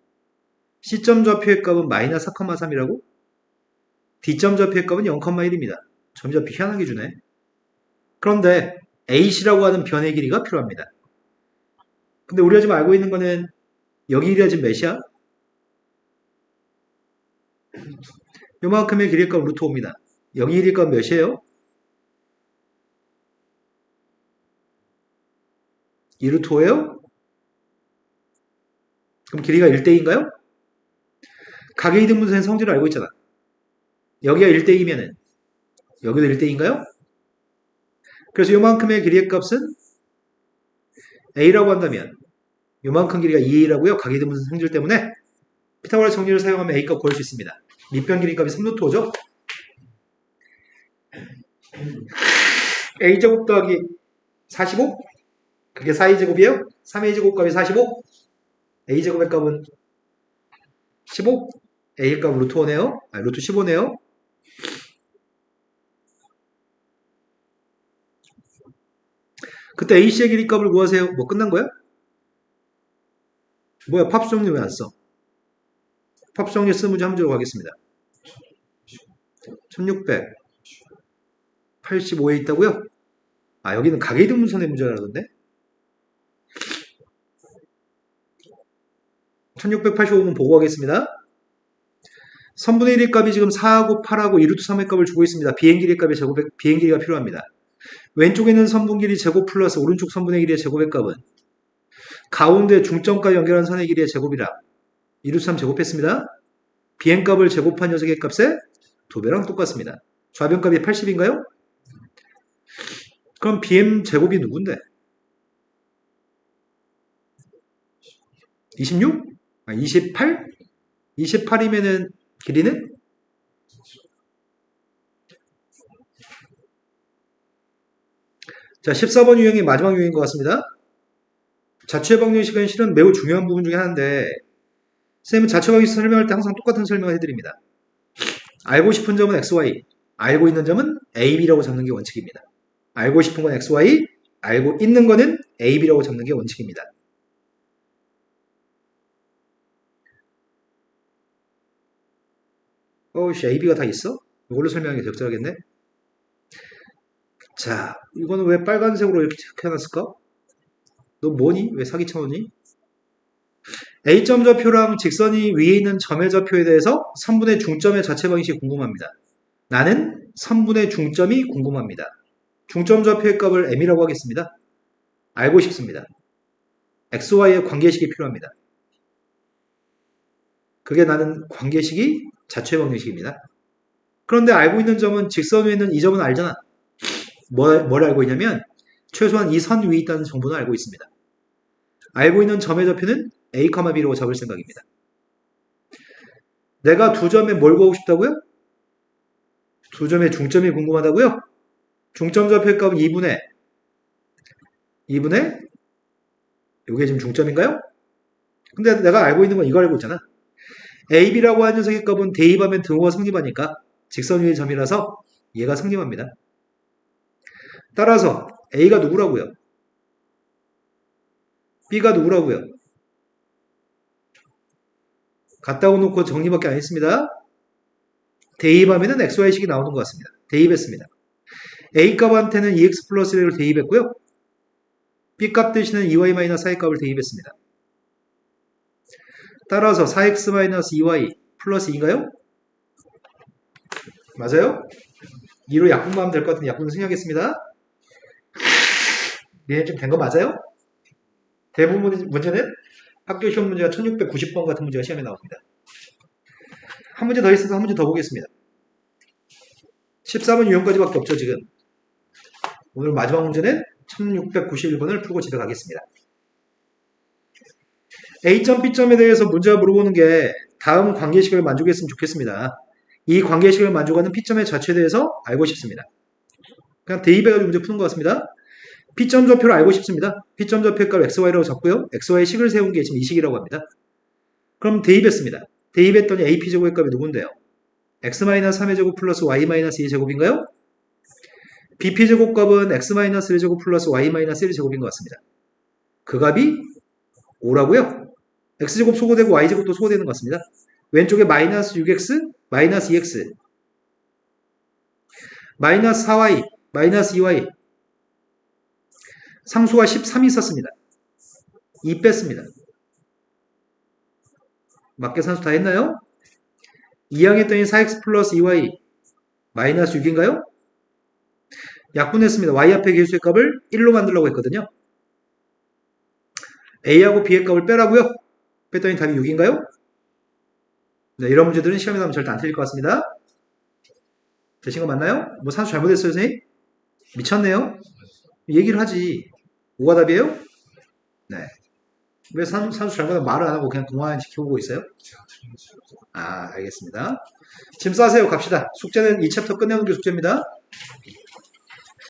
C점 좌표의 값은 마이너스 4,3이라고 D점 좌표의 값은 0,1입니다. 점의 좌표 희한하게 주네. 그런데 AC라고 하는 변의 길이가 필요합니다. 근데 우리가 지금 알고 있는 거는 여기 길이가 지금 몇이야? 요만큼의 길이의 값 루트 5입니다. 여기 길이의 값 몇이에요? 2루트 5예요? 그럼 길이가 1대2인가요? 각의 이등분선의 성질을 알고 있잖아. 여기가 1대2면은 여기도 1대2인가요? 그래서 요만큼의 길이의 값은 A라고 한다면 요만큼 길이가 2A라고요. 각의 이등분선 성질 때문에 피타고라스 정리를 사용하면 A값 구할 수 있습니다. 밑변 길이 값이 3루트 5죠? A제곱 더하기 45? 그게 4A제곱이에요? 3A제곱 값이 45? A제곱의 값은 15? A의 값은 루트 5네요? 루트 15네요? 그때 AC의 길이 값을 구하세요. 뭐 끝난 거야? 뭐야, 팝수 정리 왜 안 써? 팝수 정리 쓰는 문제 한 문제로 가겠습니다. 1685에 있다고요? 여기는 각의 등분선의 문제라던데? 1685번 보고 가겠습니다. 선분의 1의 값이 지금 4하고 8하고 2루트 3의 값을 주고 있습니다. 비행길이의 값의 비행길이가 필요합니다. 왼쪽에 있는 선분길이 제곱 플러스 오른쪽 선분의 길이의 제곱의 값은 가운데 중점과 연결한 선의 길이의 제곱이라 2루트 3 제곱했습니다. 비행값을 제곱한 녀석의 값에 두 배랑 똑같습니다. 좌변값이 80인가요? 그럼 BM 제곱이 누군데? 26? 28? 28이면은 길이는? 자, 14번 유형이 마지막 유형인 것 같습니다. 자취해방정 시간이 실은 매우 중요한 부분 중에 하나인데 선생님은 자취해방정 설명할 때 항상 똑같은 설명을 해드립니다. 알고 싶은 점은 XY, 알고 있는 점은 AB라고 잡는 게 원칙입니다. 알고 싶은 건 XY, 알고 있는 거는 AB라고 잡는 게 원칙입니다. AB가 다 있어? 이걸로 설명하기 적절하겠네? 자, 이거는 왜 빨간색으로 이렇게 체크해놨을까? 너 뭐니? 왜 사기쳐놓니? A점 좌표랑 직선이 위에 있는 점의 좌표에 대해서 선분의 중점의 자체 방식이 궁금합니다. 나는 선분의 중점이 궁금합니다. 중점 좌표의 값을 M이라고 하겠습니다. 알고 싶습니다. XY의 관계식이 필요합니다. 그게 나는 관계식이 자체 방정식입니다. 그런데 알고 있는 점은 직선 위에 있는 이 점은 알잖아. 뭘 알고 있냐면 최소한 이 선 위에 있다는 정보는 알고 있습니다. 알고 있는 점의 좌표는 A, B라고 잡을 생각입니다. 내가 두 점에 뭘 구하고 싶다고요? 두 점의 중점이 궁금하다고요? 중점 좌표의 값은 2분의 이게 지금 중점인가요? 근데 내가 알고 있는 건 이거 알고 있잖아. AB라고 하는 녀석의 값은 대입하면 등호가 성립하니까 직선 위의 점이라서 얘가 성립합니다. 따라서 A가 누구라고요? B가 누구라고요? 같다고 놓고 정리밖에 안 했습니다. 대입하면 XY식이 나오는 것 같습니다. 대입했습니다. A값한테는 2x 플러스 1을 대입했고요. B값 대신에 2y-4의 값을 대입했습니다. 따라서 4x-2y 플러스 2인가요? 맞아요? 2로 약분하면 될 것 같은데 약분을 승리하겠습니다. 네, 좀 된 거 맞아요? 대부분 문제는 학교 시험 문제가 1690번 같은 문제가 시험에 나옵니다. 한 문제 더 있어서 한 문제 더 보겠습니다. 13번 유형까지밖에 없죠, 지금. 오늘 마지막 문제는 1691번을 풀고 집에 가겠습니다. A점, B점에 대해서 문제가 물어보는 게 다음 관계식을 만족했으면 좋겠습니다. 이 관계식을 만족하는 P점의 자체에 대해서 알고 싶습니다. 그냥 대입해가지고 문제 푸는 것 같습니다. P점 좌표를 알고 싶습니다. P점 좌표의 값 XY라고 잡고요. XY 식을 세운 게 지금 이 식이라고 합니다. 그럼 대입했습니다. 대입했더니 AP제곱의 값이 누군데요? X-3의 제곱 플러스 Y-2의 제곱인가요? BP제곱 값은 X-1의 제곱 플러스 Y-1의 제곱인 것 같습니다. 그 값이 5라고요? X제곱 소거되고 Y제곱도 소거되는 것 같습니다. 왼쪽에 마이너스 6X, 마이너스 2X, 마이너스 4Y, 마이너스 2Y. 상수가 13이 있었습니다. 2 뺐습니다. 맞게 산수 다 했나요? 2항했더니 4X 플러스 2Y 마이너스 6인가요? 약분했습니다. Y 앞에 개수의 값을 1로 만들려고 했거든요. A하고 B의 값을 빼라고요? 뺐더니 답이 6인가요? 네, 이런 문제들은 시험에 나오면 절대 안 틀릴 것 같습니다. 되신 거 맞나요? 뭐 산수 잘못했어요, 선생님? 미쳤네요? 얘기를 하지. 5가 답이에요? 네. 왜 산수 잘못하면 말을 안 하고 그냥 공안만 지켜보고 있어요? 알겠습니다. 짐 싸세요. 갑시다. 숙제는 이 챕터 끝내는 게 숙제입니다.